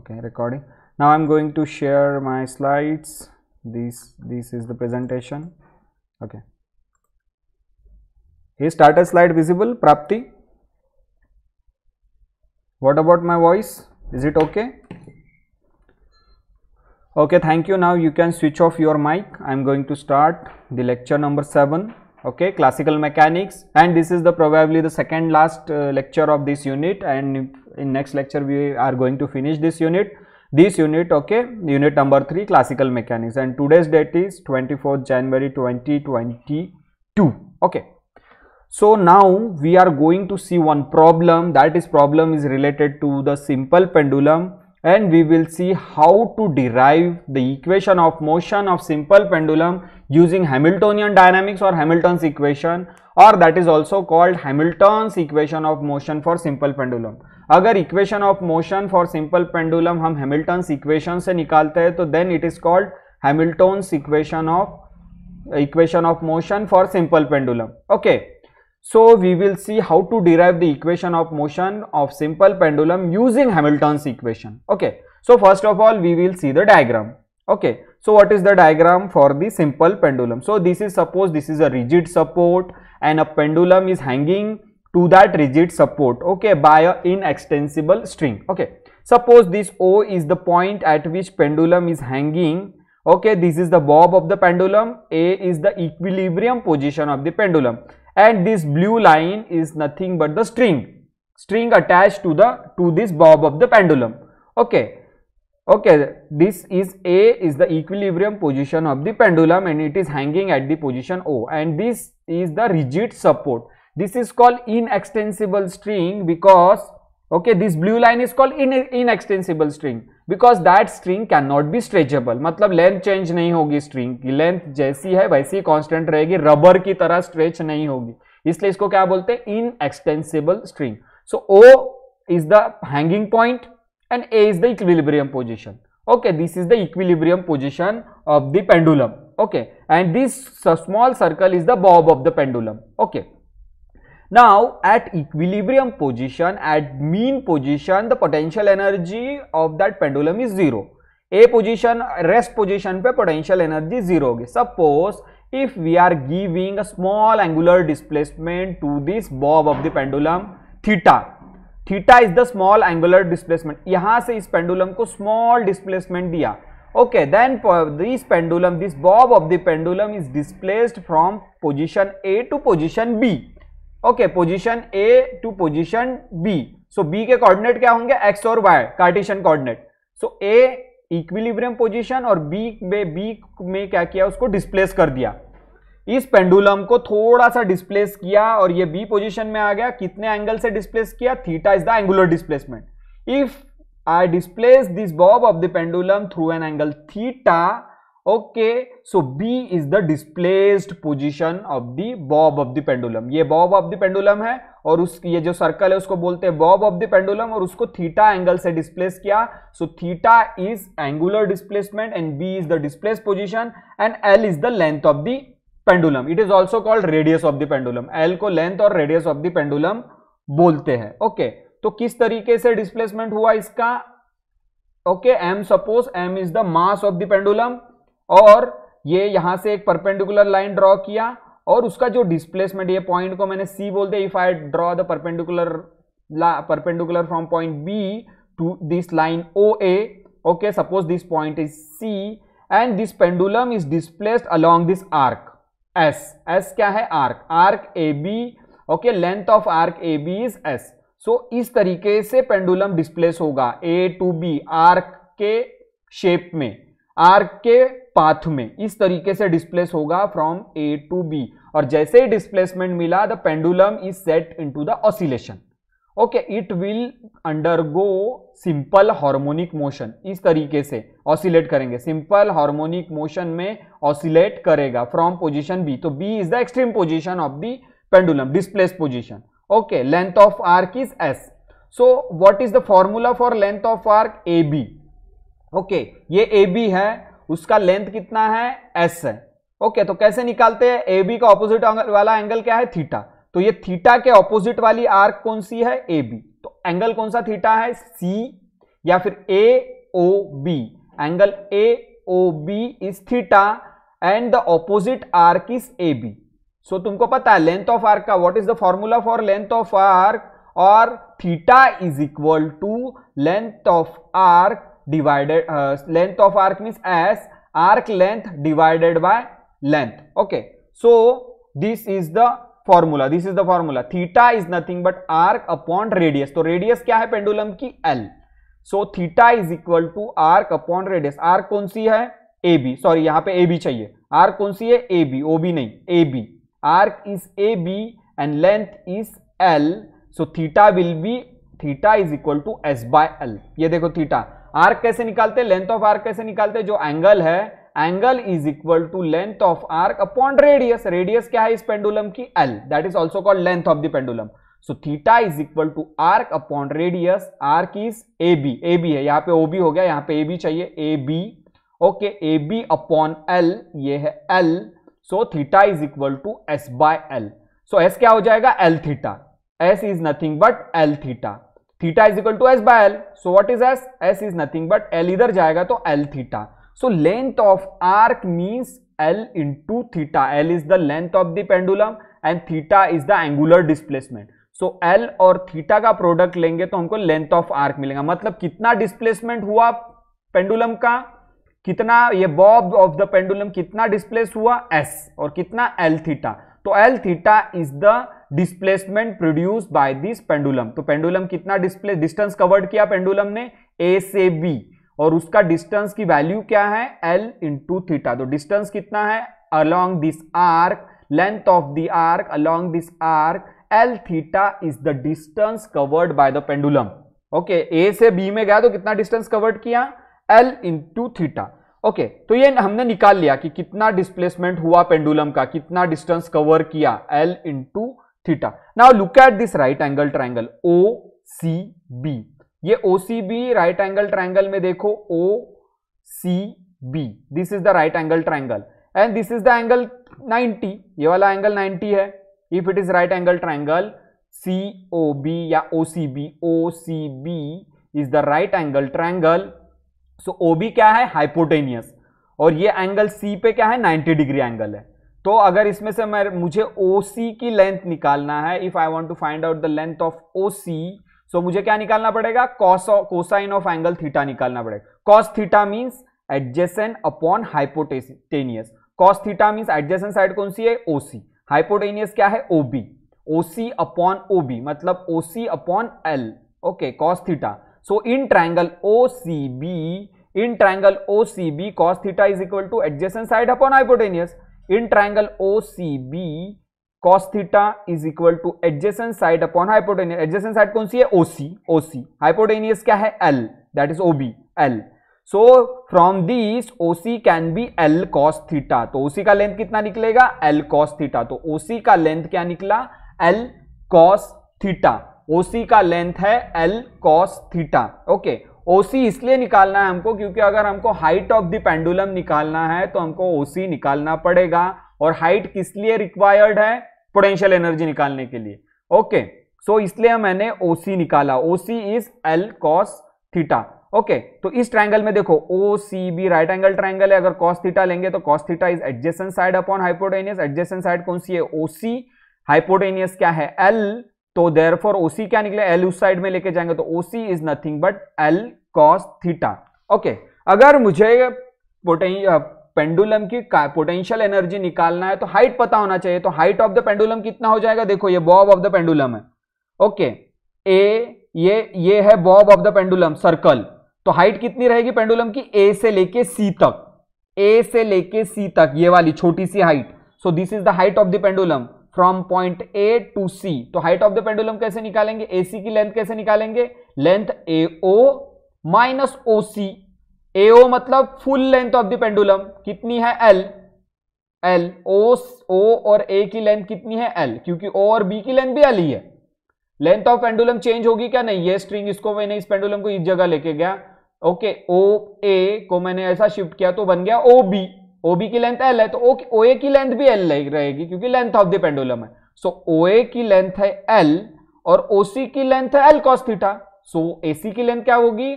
Okay, recording. Now I'm going to share my slides. This is the presentation. Okay, is starter slide visible, Prapti? What about my voice? Is it okay? Okay, thank you. Now you can switch off your mic. I'm going to start the lecture number 7. Okay, classical mechanics, and this is the probably the second last lecture of this unit, and in next lecture we are going to finish this unit. Okay, unit number 3, classical mechanics, and today's date is 24th January 2022. Okay, so now we are going to see one problem. That is problem is related to the simple pendulum, and we will see how to derive the equation of motion of simple pendulum using Hamiltonian dynamics or Hamilton's equation, or that is also called Hamilton's equation of motion for simple pendulum. अगर equation of motion for simple pendulum हम Hamilton's equation से निकालते हैं तो then it is called Hamilton's equation of motion for simple pendulum. Okay, so we will see how to derive the equation of motion of simple pendulum using Hamilton's equation. Okay, so first of all we will see the diagram. Okay, so what is the diagram for the simple pendulum? So this is, suppose this is a rigid support and a pendulum is hanging to that rigid support, okay, by a inextensible string. Okay, suppose this O is the point at which pendulum is hanging. Okay, this is the bob of the pendulum, A is the equilibrium position of the pendulum, and this blue line is nothing but the string attached to this bob of the pendulum. Okay, this is A is the equilibrium position of the pendulum and it is hanging at the position O, and this is the rigid support. This is called inextensible string because, okay, this blue line is called inextensible string because that string cannot be stretchable. मतलब length change नहीं होगी, string की length जैसी है वैसी constant रहेगी, rubber की तरह स्ट्रेच नहीं होगी, इसलिए इसको क्या बोलते हैं, inextensible string. So O is the hanging point and A is the equilibrium position. Okay, this is the equilibrium position of the pendulum. Okay, and this small circle is the bob of the pendulum. Okay, now at equilibrium position, at mean position, the potential energy of that pendulum is 0. A position, rest position पे potential energy 0 होगी. Suppose if we are giving a small angular displacement to this bob of the pendulum, theta is the small angular displacement. यहाँ से इस pendulum को small displacement दिया. Okay, then this pendulum, this bob of the pendulum is displaced from position A to position B. Okay, position A to position B. So B के coordinate क्या होंगे, x और y, Cartesian coordinate. So A equilibrium position और B में क्या किया, उसको displace कर दिया. इस पेंडुलम को थोड़ा सा डिस्प्लेस किया और ये B पोजीशन में आ गया. कितने एंगल से डिस्प्लेस किया, theta is the angular displacement. If I displace this Bob of the pendulum through an angle theta, okay, so B is the displaced position of the bob of the pendulum. ये bob of the pendulum है और ये जो circle है उसको बोलते हैं bob of the pendulum, और उसको थीटा एंगल से डिस्प्लेस किया. so theta is angular displacement and B is the displaced position and L is the length of the pendulum. It is also called radius of the pendulum. L को length और radius of the pendulum बोलते हैं. okay, तो किस तरीके से displacement हुआ इसका, okay, M, suppose M is the mass of the pendulum, और ये यहां से एक परपेंडिकुलर लाइन ड्रॉ किया और उसका जो डिस्प्लेसमेंट, ये पॉइंट को मैंने C बोल दिया. If I draw the perpendicular from point B to this line OA, okay, suppose this point is C and this pendulum is displaced along this arc S क्या है, arc AB. Okay, length of arc AB is S. So इस तरीके से pendulum displace होगा A to B, arc के shape में, arc के path में, इस तरीके से डिस्प्लेस होगा फ्रॉम A टू B. और जैसे ही डिस्प्लेसमेंट मिला, the pendulum is set into the oscillation. Okay, it will undergo simple harmonic motion. इस तरीके से ऑसिलेट करेंगे, सिंपल हार्मोनिक मोशन में ऑसिलेट करेगा फ्रॉम पोजीशन B. तो B is the extreme position of the pendulum, displace position. Okay, length of arc is S. So what is the formula for length of arc, AB. Okay, ये AB है, उसका length कितना है, S है. Okay, तो कैसे निकालते हैं, AB का ऑपोजिट वाला एंगल क्या है, थीटा. तो ये थीटा के ऑपोजिट वाली आर्क कौन सी है, AB. तो एंगल कौन सा थीटा है, C या फिर A AOB. Angle AOB is theta and the opposite arc is AB. So तुमको पता है लेंथ ऑफ आर्क का, what is the formula for length of arc, और theta is equal to length of arc divided, length of arc means S, arc length divided by length. Okay, so this is the formula, this is the formula. Theta is nothing but arc upon radius. तो radius क्या है pendulum की? L. So theta is equal to arc upon radius. Arc कौन सी है? AB. Sorry, यहां पे AB चाहिए. आर्क कौन सी है? AB. OB नहीं, AB. Arc is AB and length is L. So theta will be, theta is equal to S by L. ये देखो थीटा. आर्क कैसे निकालते? लेंथ ऑफ आर्क कैसे निकालते? जो एंगल है, angle is equal to length of arc upon radius. Radius क्या है इस पेंडुलम की? L. That is also called length of the pendulum. So theta is equal to arc upon radius. Arc is AB. AB है, यहाँ पे OB हो गया, यहाँ पे AB चाहिए, AB. Okay, AB upon L, ये है L. So theta is equal to S by L. So S क्या हो जाएगा? L theta. S is nothing but L theta. Theta is equal to S by L. So what is S? S is nothing but L इधर जाएगा तो L theta. So length of arc means L into theta. L is the length of the pendulum and theta is the angular displacement. So L और theta का product लेंगे तो हमको length of arc मिलेगा. मतलब कितना डिस्प्लेसमेंट हुआ pendulum का, कितना ये बॉब ऑफ द पेंडुलम कितना डिस्प्लेस हुआ? S. और कितना? L theta. तो L theta is the displacement produced by this pendulum. तो पेंडुलम कितना डिस्टेंस कवर्ड किया पेंडुलम ने? A से B, और उसका डिस्टेंस की वैल्यू क्या है? L into theta. तो डिस्टेंस कितना है along this arc? Length of the arc along this arc, L theta is the distance covered by the pendulum. Okay, A से B में गया तो कितना डिस्टेंस कवर्ड किया? L into theta. ओके, तो ये हमने निकाल लिया कि कितना डिस्प्लेसमेंट हुआ पेंडुलम का, कितना डिस्टेंस कवर किया, L into theta. Now look at this right angle triangle OCB. ये OCB राइट एंगल ट्रायंगल में देखो, OCB, this is the right angle triangle and this is the angle 90. ये वाला angle 90 है. If it is right angle triangle COB या OCB is the right angle triangle. So OB क्या है? Hypotenuse. और ये एंगल C पे क्या है? 90 डिग्री एंगल है. तो अगर इसमें से मुझे OC की लेंथ निकालना है, if I want to find out the length of OC, so मुझे क्या निकालना पड़ेगा? कोसाइन ऑफ एंगल थीटा निकालना पड़ेगा. Cos theta means adjacent upon hypotenuse. Cos theta means adjacent side कौन सी है? OC. हाइपोटेनियस क्या है? OB. OC अपॉन OB मतलब OC upon L. Okay, cos theta. So in triangle OCB cos theta is equal to adjacent side upon hypotenuse. In triangle OCB cos theta is equal to adjacent side upon hypotenuse. Adjacent side कौन सी है? OC. Hypotenuse क्या है? L. That is OB. L. So from this OC can be L cos theta. तो OC का length कितना निकलेगा? L cos theta. तो OC का लेंथ क्या निकला? L cos theta. OC का लेंथ है L cos theta. Okay, OC इसलिए निकालना है हमको क्योंकि अगर हमको हाइट ऑफ द पेंडुलम निकालना है तो हमको OC निकालना पड़ेगा. और हाइट किस लिए रिक्वायर्ड है? पोटेंशियल एनर्जी निकालने के लिए. ओके, सो इसलिए मैंने OC निकाला. OC is L cos theta. Okay, तो इस ट्रायंगल में देखो OCB राइट एंगल ट्रायंगल है. अगर cos थीटा लेंगे तो cos theta is adjacent side upon hypotenuse. Adjacent side कौन सी है? OC. हाइपोटेनियस क्या है? L. तो देयरफॉर OC क्या निकले? L उस साइड में लेके जाएंगे तो OC is nothing but L cos theta. Okay, अगर मुझे पेंडुलम की पोटेंशियल एनर्जी निकालना है तो हाइट पता होना चाहिए. तो हाइट ऑफ द पेंडुलम कितना हो जाएगा? देखो ये बॉब ऑफ द पेंडुलम है. ओके, ये है Bob of the pendulum circle. तो हाइट कितनी रहेगी पेंडुलम की? A से लेके C तक. A से लेके C तक ये वाली छोटी सी height. So this is the height of the pendulum from point A to C. तो हाइट ऑफ द पेंडुलम कैसे निकालेंगे? AC की लेंथ कैसे निकालेंगे? Length AO minus OC. AO मतलब full length of the pendulum कितनी है? L. O और A की लेंथ कितनी है? L. क्योंकि O और B की लेंथ भी L ही है. लेंथ ऑफ पेंडुलम चेंज होगी क्या? नहीं. ये स्ट्रिंग इसको मैंने इस पेंडुलम को इस जगह लेके गया. ओके, OA को मैंने ऐसा शिफ्ट किया तो बन गया OB. OB की लेंथ L है तो OA की लेंथ भी L रहेगी क्योंकि लेंथ ऑफ द पेंडुलम है. सो OA की लेंथ है L और OC की लेंथ है L cos थीटा. सो AC की लेंथ क्या होगी?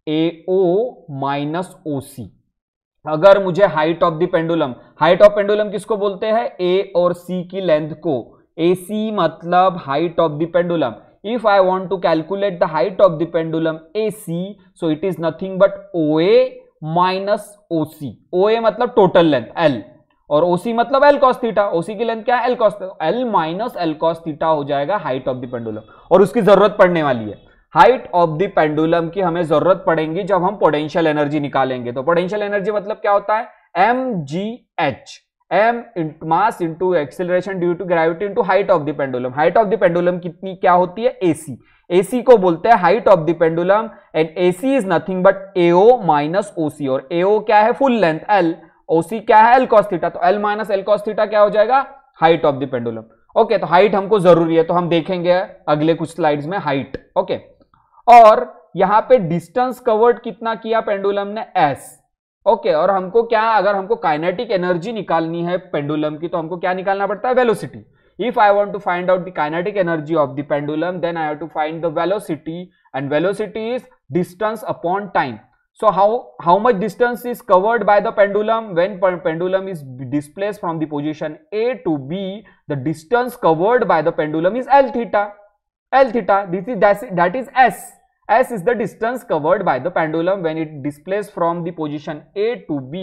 AO minus OC। अगर मुझे हाइट ऑफ द पेंडुलम किसको बोलते हैं? A और C की लेंथ को। AC मतलब height of the pendulum. If I want to calculate the height of the pendulum AC, so it is nothing but OA minus OC। OA मतलब total length L और OC मतलब L cos theta. OC की length क्या है? L cos, L minus L cos theta हो जाएगा height of the pendulum. और उसकी जरूरत पड़ने वाली है, हाइट ऑफ द पेंडुलम की हमें जरूरत पड़ेगी जब हम पोटेंशियल एनर्जी निकालेंगे। तो पोटेंशियल एनर्जी मतलब क्या होता है? mgh, m mass into acceleration due to gravity into height of the pendulum. Height of the pendulum कितनी क्या होती है? AC। AC को बोलते हैं height of the pendulum and AC is nothing but AO minus OC। और AO क्या है? Full length L। OC क्या है? L cos theta. तो L minus L cos theta क्या हो जाएगा? Height of the pendulum. Okay, तो हाइट हमको जरूरी है, तो हम देखेंगे अगले कुछ स्लाइड्स में हाइट। ओके, और यहां पे डिस्टेंस कवर्ड कितना किया पेंडुलम ने? S। ओके, और हमको क्या, अगर हमको काइनेटिक एनर्जी निकालनी है पेंडुलम की तो हमको क्या निकालना पड़ता है? Velocity. If I want to find out the kinetic energy of the pendulum then I have to find the velocity and velocity is distance upon time. So how much distance is covered by the pendulum when pendulum is displaced from the position A to B? The distance covered by the pendulum is L theta. L theta. That is S. S is the distance covered by the pendulum when it displays from the position A to B.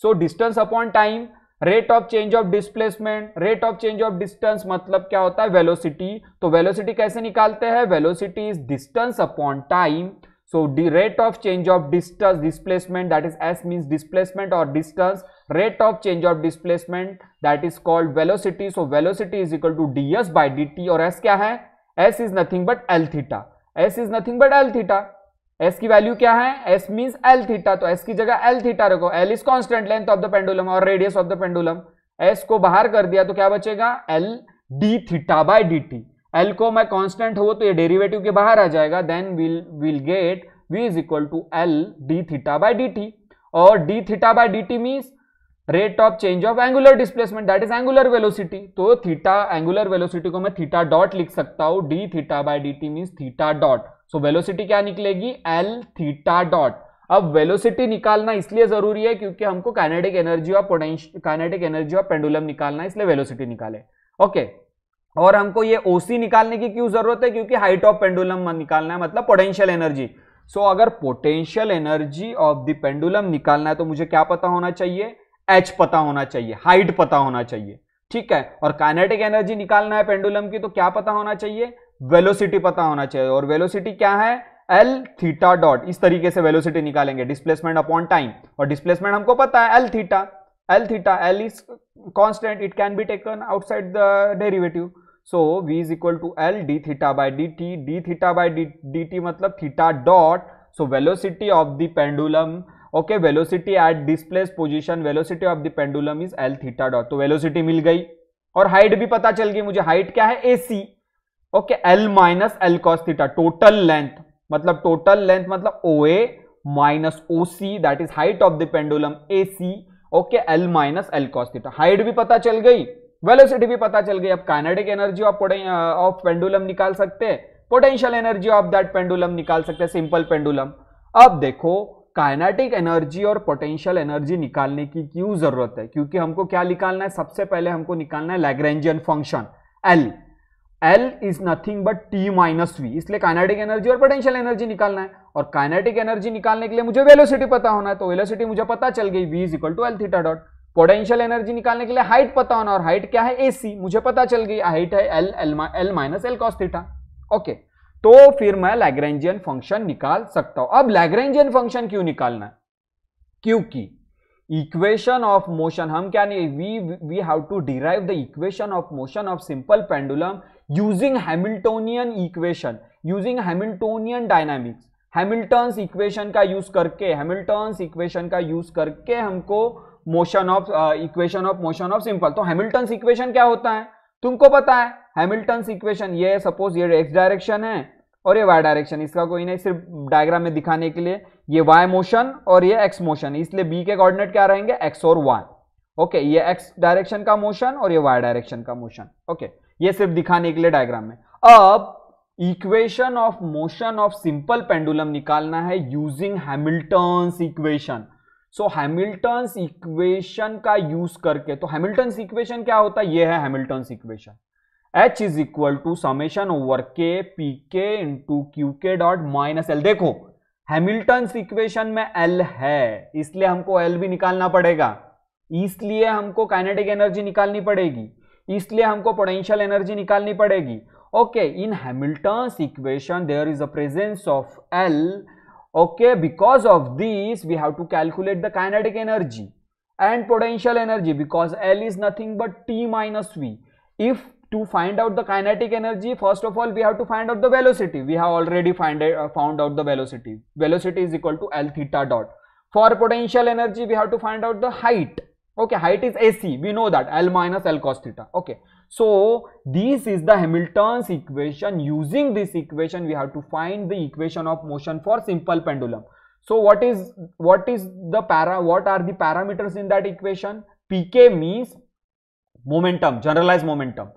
So distance upon time, rate of change of displacement, rate of change of distance मतलब क्या होता है? velocity। तो velocity कैसे निकालते हैं? velocity is distance upon time. So the rate of change of distance, displacement, that is S means displacement or distance, rate of change of displacement that is called velocity. So velocity is equal to ds by dt और S क्या है? S is nothing but L theta. S is nothing but L theta. S की value क्या है? S means L theta, तो S की जगह L theta रखो। L is constant length of the pendulum और radius of the pendulum। S को बाहर कर दिया तो क्या बचेगा? L d theta by dt। L को मैं कांस्टेंट हो तो ये डेरिवेटिव के बाहर आ जाएगा, then will get V is equal to L d theta by dt। और d theta by dt means rate of change of angular displacement, that is angular velocity. तो थीटा एंगुलर वेलोसिटी को मैं theta dot लिख सकता हूं, d theta by dt means theta dot. So velocity क्या निकलेगी? L theta dot. अब velocity निकालना इसलिए जरूरी है क्योंकि हमको काइनेटिक एनर्जी ऑफ पेंडुलम निकालना है, इसलिए वेलोसिटी निकाले। ओके, और हमको ये OC निकालने की क्यों जरूरत है? क्योंकि हाइट ऑफ पेंडुलम निकालना है, मतलब पोटेंशियल एनर्जी। सो अगर potential energy of the pendulum निकालना है तो मुझे क्या पता होना चाहिए? H पता होना चाहिए, हाइट पता होना चाहिए, ठीक है। और काइनेटिक एनर्जी निकालना है पेंडुलम की तो क्या पता होना चाहिए? वेलोसिटी पता होना चाहिए। और वेलोसिटी क्या है? L theta dot. इस तरीके से वेलोसिटी निकालेंगे, डिस्प्लेसमेंट अपॉन टाइम। और डिस्प्लेसमेंट हमको पता है L theta. L is constant, it can be taken outside the derivative. So V is equal to L d theta by dt, d theta by dt मतलब theta dot. So velocity of the pendulum, okay, velocity at displaced position, velocity of the pendulum is L theta dot. तो velocity मिल गई और height भी पता चल गई मुझे। Height क्या है? AC, okay, L minus L cos theta. Total length मतलब OA minus OC, that is height of the pendulum AC, okay, L minus L cos theta. Height भी पता चल गई, वेलोसिटी भी पता चल गई। अब काइनेटिक एनर्जी ऑफ पेंडुलम निकाल सकते हैं, potential energy of that pendulum निकाल सकते हैं, सिंपल पेंडुलम। अब देखो काइनेटिक एनर्जी और पोटेंशियल एनर्जी निकालने की क्यों जरूरत है? क्योंकि हमको क्या निकालना है? सबसे पहले हमको निकालना है Lagrangian function L is nothing but T minus V, इसलिए काइनेटिक एनर्जी और पोटेंशियल एनर्जी निकालना है। और काइनेटिक एनर्जी निकालने के लिए मुझे वेलोसिटी पता होना है, तो वेलोसिटी मुझे पता चल गई, V is equal to L theta dot. Potential energy निकालने के लिए हाइट पता होना, और हाइट क्या है? AC, मुझे पता चल गई, हाइट है L minus L cos theta. Okay, तो फिर मैं लैग्रेंजियन फंक्शन निकाल सकता हूं। अब लैग्रेंजियन फंक्शन क्यों निकालना है? क्योंकि इक्वेशन ऑफ मोशन हम क्या नहीं, we have to derive the equation of motion of simple pendulum using Hamiltonian equation, using Hamiltonian dynamics. Hamilton's equation का यूज करके हमको equation of motion of simple. तो हैमिल्टन्स इक्वेशन क्या होता है तुमको पता है? हैमिल्टन्स इक्वेशन, ये सपोज ये x डायरेक्शन है और ये y डायरेक्शन, इसका कोई नहीं, सिर्फ डायग्राम में दिखाने के लिए, ये y मोशन और ये x मोशन, इसलिए b के कोऑर्डिनेट क्या रहेंगे? x और y। ओके, ये x डायरेक्शन का मोशन और ये y डायरेक्शन का मोशन। ओके, ये सिर्फ दिखाने के लिए डायग्राम में। अब equation of motion of simple pendulum निकालना है using Hamilton's equation. So Hamilton's equation का यूज करके, तो हैमिल्टन्स इक्वेशन क्या होता है, ये है Hamilton's equation, H is equal to summation over k P के into Q K dot minus L. देखो हैमिल्टन्स इक्वेशन में L है, इसलिए हमको L भी निकालना पड़ेगा, इसलिए हमको काइनेटिक एनर्जी निकालनी पड़ेगी, इसलिए हमको पोटेंशियल एनर्जी निकालनी पड़ेगी। Okay, in Hamilton's equation there is a presence of L. Okay, because of this we have to calculate the kinetic energy and potential energy because L is nothing but T minus V. If to find out the kinetic energy, first of all we have to find out the velocity. We have already found out the velocity. Velocity is equal to L theta dot. For potential energy we have to find out the height. Okay, height is AC, we know that, L minus L cos theta. Okay, so this is the Hamilton's equation. Using this equation we have to find the equation of motion for simple pendulum. So what are the parameters in that equation? Pk means momentum, generalized momentum.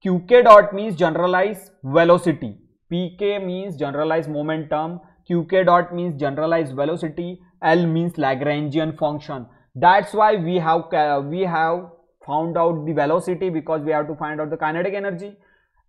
Qk dot means generalized velocity. Pk means generalized momentum, Qk dot means generalized velocity, L means Lagrangian function. That's why we have found out the velocity because we have to find out the kinetic energy,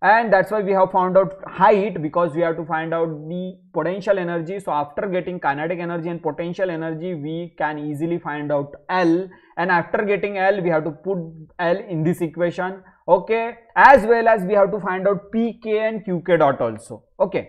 and that's why we have found out height because we have to find out the potential energy. So after getting kinetic energy and potential energy we can easily find out L, and after getting L we have to put L in this equation. Okay, as well as we have to find out Pk and Qk dot also. Okay,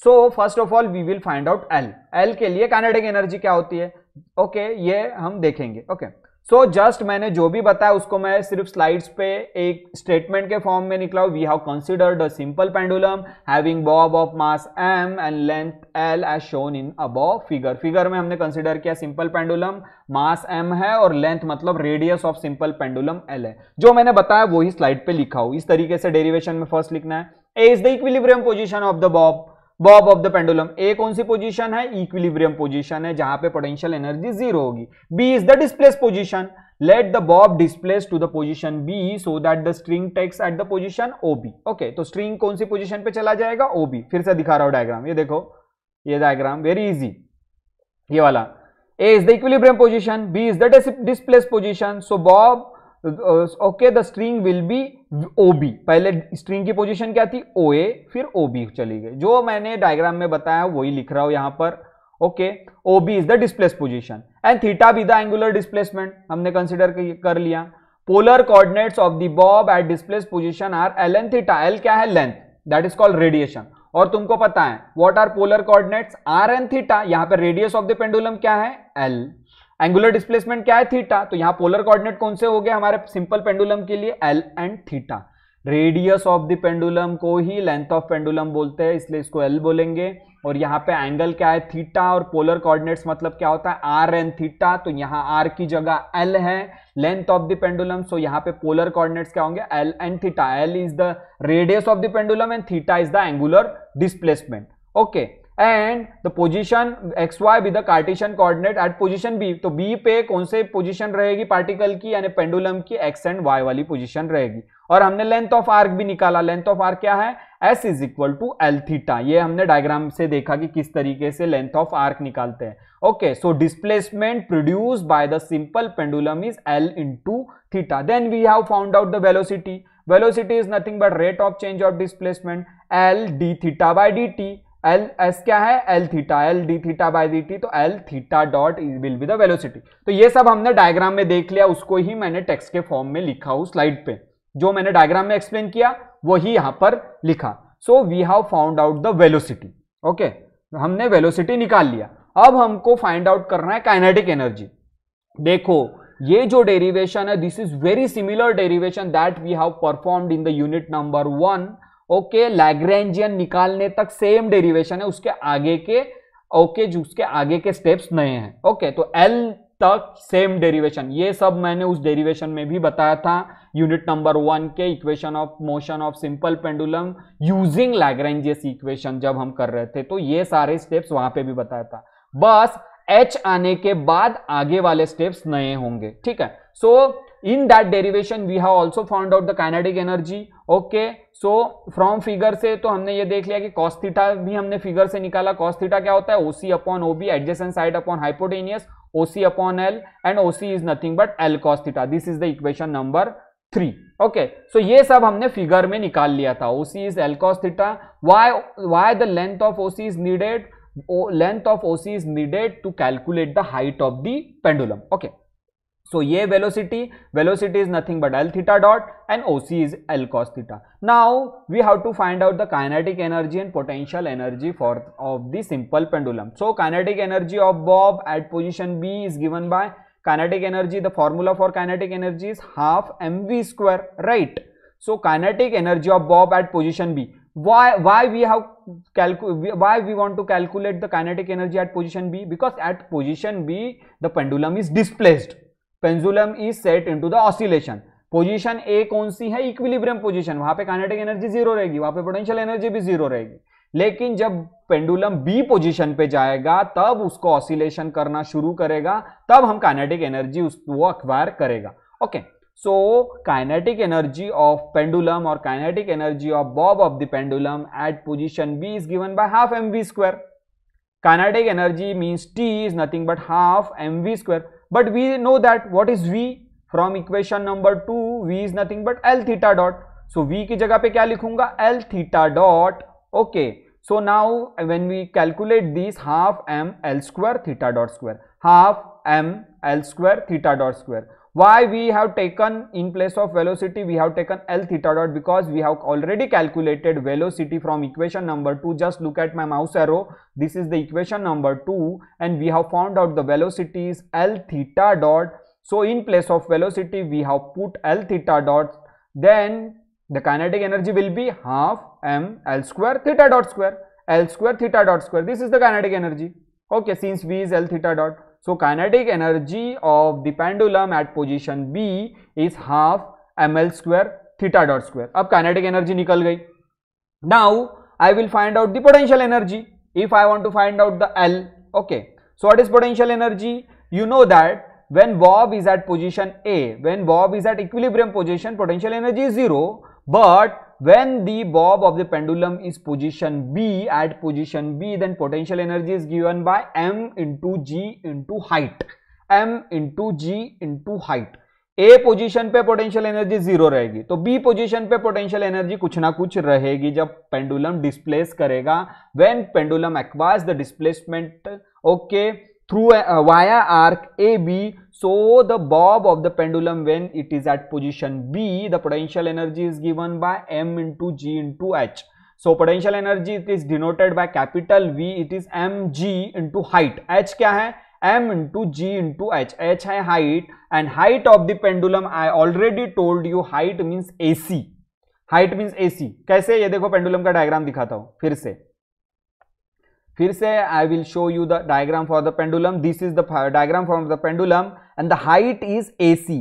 so first of all we will find out L. L के लिए kinetic energy क्या होती है, okay ये हम देखेंगे। Okay, so just मैंने जो भी बताया उसको मैं सिर्फ स्लाइड्स पे एक स्टेटमेंट के फॉर्म में निकला हूं। We have considered a simple pendulum having bob of mass m and length l as shown in above figure. Figure में हमने कंसीडर किया सिंपल पेंडुलम, मास m है और लेंथ मतलब radius of simple pendulum l है। जो मैंने बताया वही स्लाइड पे लिखा हूं। इस तरीके से डेरिवेशन में फर्स्ट लिखना है, a is the equilibrium position of the bob of the pendulum. A कौन सी पोजीशन है, इक्विलिब्रियम पोजीशन है जहां पे पोटेंशियल एनर्जी जीरो होगी। B is the displace position, let the bob displace to the position B so that the string takes at the position OB. Okay, तो string कौन सी पोजीशन पे चला जाएगा, ओबी। फिर से दिखा रहा हूं डायग्राम, ये देखो ये डायग्राम वेरी इजी, ये वाला। A is the equilibrium position, B is the displace position, so bob okay the string will be OB। पहले स्ट्रिंग की पोजीशन क्या थी, OA, फिर OB चली गई। जो मैंने डायग्राम में बताया वही लिख रहा हूं यहां पर। Okay, OB is the displace position and theta be the angular displacement हमने कंसीडर कर लिया। Polar coordinates of the bob at displaced position are L and theta. L क्या है, length, that is called radiation. और तुमको पता है what are polar coordinates, R and theta. यहां पे रेडियस ऑफ द पेंडुलम क्या है, L, एंगुलर डिस्प्लेसमेंट क्या है, थीटा। तो यहां पोलर कोऑर्डिनेट कौन से हो गए हमारे सिंपल पेंडुलम के लिए, L and theta. Radius of the pendulum को ही लेंथ ऑफ पेंडुलम बोलते हैं, इसलिए इसको L बोलेंगे। और यहाँ पे एंगल क्या है, थीटा, और पोलर कोऑर्डिनेट्स मतलब क्या होता है, R एंड थीटा। तो यहाँ R की जगह L है, length of the pendulum. So यहाँ पे पोलर कोऑर्डिनेट्स क्या होंगे, L and theta. L is the radius of the pendulum and theta is the angular displacement. Okay, and the position XY with the Cartesian coordinate at position B। तो B पे कौन से position रहेगी particle की, यानी pendulum की X and Y वाली position रहेगी। और हमने लेंथ ऑफ आर्क भी निकाला, लेंथ ऑफ आर्क क्या है, S is equal to L theta. ये हमने डायग्राम से देखा कि किस तरीके से लेंथ ऑफ आर्क निकालते हैं। Okay, so displacement produced by the simple pendulum is L into theta. Then we have found out the velocity. Velocity is nothing but rate of change of displacement, L d theta by D t. L S क्या है, L theta, L d theta by D t. तो L theta dot will be the velocity. तो ये सब हमने diagram में देख लिया, उसको ही मैंने टेक्स्ट के फॉर्म में लिखा हूं स्लाइड पे। जो मैंने डायग्राम में एक्सप्लेन किया वही यहां पर लिखा। So we have found out the velocity. Okay, हमने वेलोसिटी निकाल लिया। अब हमको फाइंड आउट करना है काइनेटिक एनर्जी। देखो ये जो डेरिवेशन है, this is very similar derivation that we have performed in the unit number 1। Okay, Lagrangian निकालने तक सेम डेरिवेशन है, उसके आगे के जो उसके आगे के स्टेप्स नए हैं। ओके, तो L तक सेम डेरिवेशन, ये सब मैंने उस डेरिवेशन में भी बताया था यूनिट नंबर 1 के equation of motion of simple pendulum using Lagrange's equation जब हम कर रहे थे। तो ये सारे स्टेप्स वहां पे भी बताया था, बस H आने के बाद आगे वाले स्टेप्स नए होंगे। ठीक है, सो in that derivation we have also found out the kinetic energy. Okay, so from figure से तो हमने ये देख लिया कि cos थीटा भी हमने फिगर से निकाला. cos थीटा क्या होता है? OC upon OB, adjacent side upon hypotenuse, OC upon L, and OC is nothing but L cos theta. This is the equation number 3. Okay, so ये सब हमने फिगर में निकाल लिया था. OC is L cos theta. Why the length of OC is needed? Length of OC is needed to calculate the height of the pendulum. Okay. So ये velocity is nothing but L theta dot and OC is L cos theta. Now we have to find out the kinetic energy and potential energy of the simple pendulum. So kinetic energy of bob at position B is given by kinetic energy. The formula for kinetic energy is half mv square, right? So kinetic energy of bob at position B. Why we want to calculate the kinetic energy at position B? Because at position B the pendulum is displaced. Pendulum is set into the oscillation. Position A कौन सी है? Equilibrium position. वहां पे kinetic energy zero रहेगी, वहां पे potential energy भी zero रहेगी. लेकिन जब पेंडुलम बी पोजीशन पे जाएगा तब उसको ऑसिलेशन करना शुरू करेगा, तब हम काइनेटिक एनर्जी उसको एक्वायर करेगा. Okay, so kinetic energy of pendulum और kinetic energy of bob of the pendulum at position B is given by half mv square. Kinetic energy means T is nothing but half mv square. But we know that what is V? From equation number 2, V is nothing but L theta dot. So V की जगह पे क्या लिखूंगा? L theta dot. Okay. So now when we calculate this, half m L square theta dot square. Half m L square theta dot square. Why we have taken in place of velocity we have taken L theta dot? Because we have already calculated velocity from equation number 2. Just look at my mouse arrow. This is the equation number 2 and we have found out the velocity is L theta dot. So in place of velocity we have put L theta dot. Then the kinetic energy will be half m L square theta dot square. L square theta dot square. This is the kinetic energy. Okay, since V is L theta dot. So kinetic energy of the pendulum at position B is half ml square theta dot square. अब kinetic energy निकल गई. Now I will find out the potential energy. If I want to find out the L, okay. So what is potential energy? You know that when bob is at position A, when bob is at equilibrium position, potential energy is 0. But when the bob of the pendulum is position B, at position B, then potential energy is given by m into g into height. m into g into height. A position पे potential energy zero रहेगी, तो B position पे potential energy कुछ ना कुछ रहेगी जब pendulum displace करेगा. When pendulum acquires the displacement, okay, through via arc AB, so the bob of the pendulum when it is at position B, the potential energy is given by m into g into h. So potential energy it is denoted by capital V, it is mg into height. H क्या है? m into g into h. H है height and height of the pendulum I already told you height means AC. Height means AC. कैसे? ये देखो pendulum का diagram दिखाता हूँ फिर से I will show you the diagram for the pendulum. This is the diagram for the pendulum and the height is AC.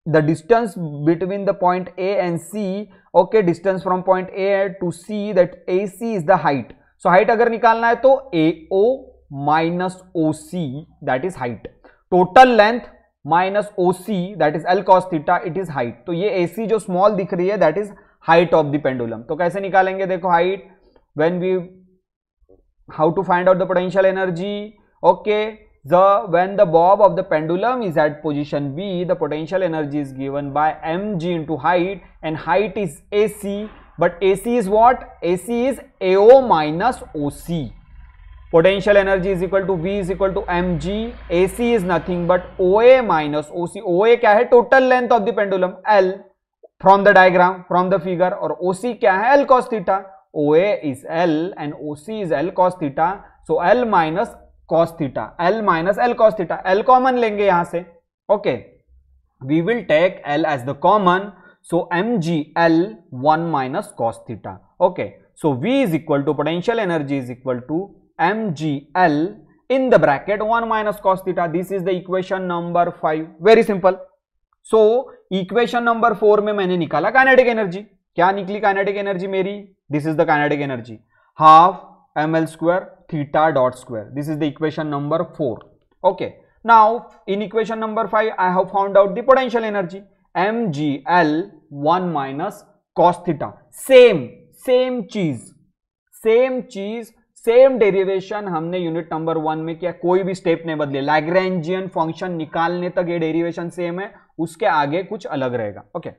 The distance between the point A and C, okay, distance from point A to C, that AC is the height. So height अगर निकालना है तो AO minus OC, that is height. Total length minus OC, that is L cos theta, it is height. तो ये AC जो small दिख रही है that is height of the pendulum. तो कैसे निकालेंगे? देखो height, how to find out the potential energy? Okay, when the bob of the pendulum is at position B, the potential energy is given by mg into height, and height is AC, but AC is what? AC is AO minus OC. Potential energy is equal to V is equal to mg. AC is nothing but OA minus OC. OA क्या है? Total length of the pendulum, L, from the diagram, from the figure, और OC क्या है? L cos theta. OA is L and OC is L cos theta. So L minus cos theta. L minus L cos theta. L common लेंगे यहाँ से. Okay. We will take L as the common. So mgl 1 minus cos theta. Okay. So V is equal to potential energy is equal to mgl in the bracket 1 minus cos theta. This is the equation number 5. Very simple. So equation number 4 में मैंने निकाला kinetic energy. क्या निकली kinetic energy मेरी? This is the kinetic energy, half ml square theta dot square. This is the equation number 4. Okay. Now in equation number 5 I have found out the potential energy, mgl 1 minus cos theta. Same चीज same derivation हमने unit number 1 में किया, कोई भी step नहीं बदले। Lagrangian function निकालने तक ये डेरिवेशन सेम है, उसके आगे कुछ अलग रहेगा। Okay,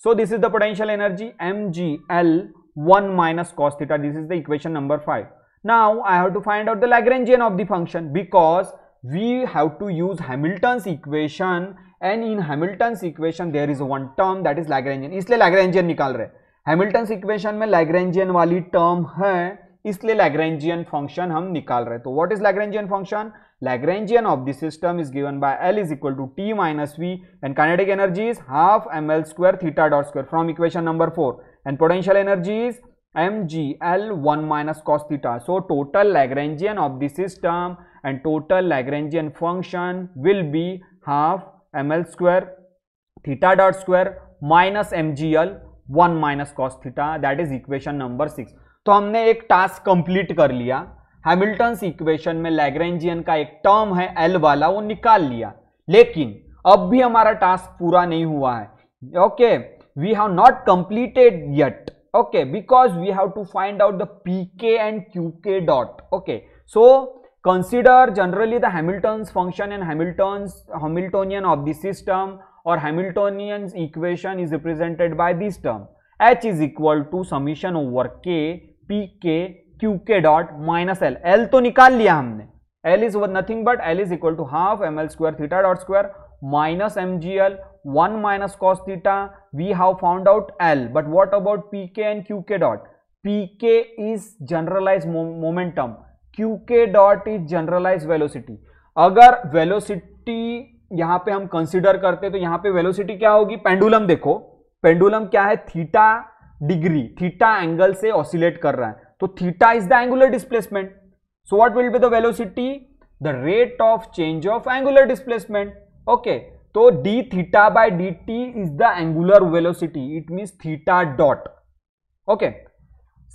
so this is the potential energy mgl1 minus cos theta. This is the equation number 5. Now I have to find out the Lagrangian of the function because we have to use Hamilton's equation, and in Hamilton's equation there is one term that is Lagrangian, इसलिए Lagrangian निकाल रहे हैं। Hamilton's equation में Lagrangian वाली term है, इसलिए Lagrangian function हम निकाल रहे हैं। तो what is Lagrangian function? Lagrangian of the system is given by L is equal to T minus V, and kinetic energy is half ml square theta dot square from equation number 4, and potential energy is mgl1 minus cos theta. So total Lagrangian of the system and total Lagrangian function will be half ml square theta dot square minus mgl1 minus cos theta, that is equation number 6. तो हमने एक task complete कर लिया। Hamilton's equation में Lagrangian का एक term है L वाला, वो निकाल लिया, लेकिन अब भी हमारा टास्क पूरा नहीं हुआ है। Okay, we have not completed yet, okay, because we have to find out the PK and QK dot. Okay, so consider generally the Hamilton's function and Hamiltonian of the system, और Hamiltonian equation is represented by this term h is equal to summation over k pk qk dot minus l. l तो निकाल लिया हमने, l is nothing but l is equal to half ml square theta dot square minus mgl 1 minus cos theta. We have found out l, but what about pk and qk dot? pk is generalized momentum, qk dot is generalized velocity. अगर velocity यहां पे हम consider करते तो यहां पे velocity क्या होगी? पेंडुलम देखो, पेंडुलम क्या है? थीटा डिग्री, थीटा एंगल से ऑसिलेट कर रहा है, तो theta is the angular displacement. So what will be the velocity? The rate of change of angular displacement. Okay, तो D theta by D T is the angular velocity, it means theta dot. Okay,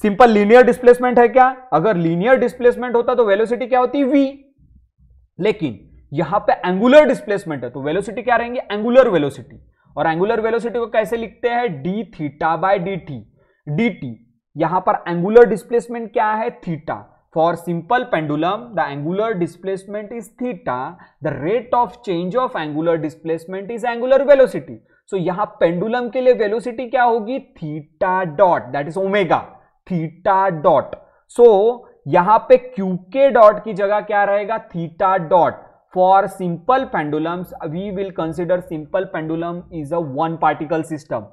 simple linear displacement है क्या? अगर linear displacement होता तो velocity क्या होती? We, लेकिन यहां पे एंगुलर डिस्प्लेसमेंट है तो वेलोसिटी क्या रहेंगे? Angular velocity. और एंगुलर वेलोसिटी को कैसे लिखते हैं? D theta by D T. D T, यहां पर एंगुलर डिस्प्लेसमेंट क्या है? Theta. For simple pendulum the angular displacement is theta, the rate of change of angular displacement is angular velocity. So यहां pendulum के लिए वेलोसिटी क्या होगी? Theta dot, that is omega, theta dot. So यहां पे QK dot की जगह क्या रहेगा? Theta dot. For simple pendulums, we will consider simple pendulum is a one particle system.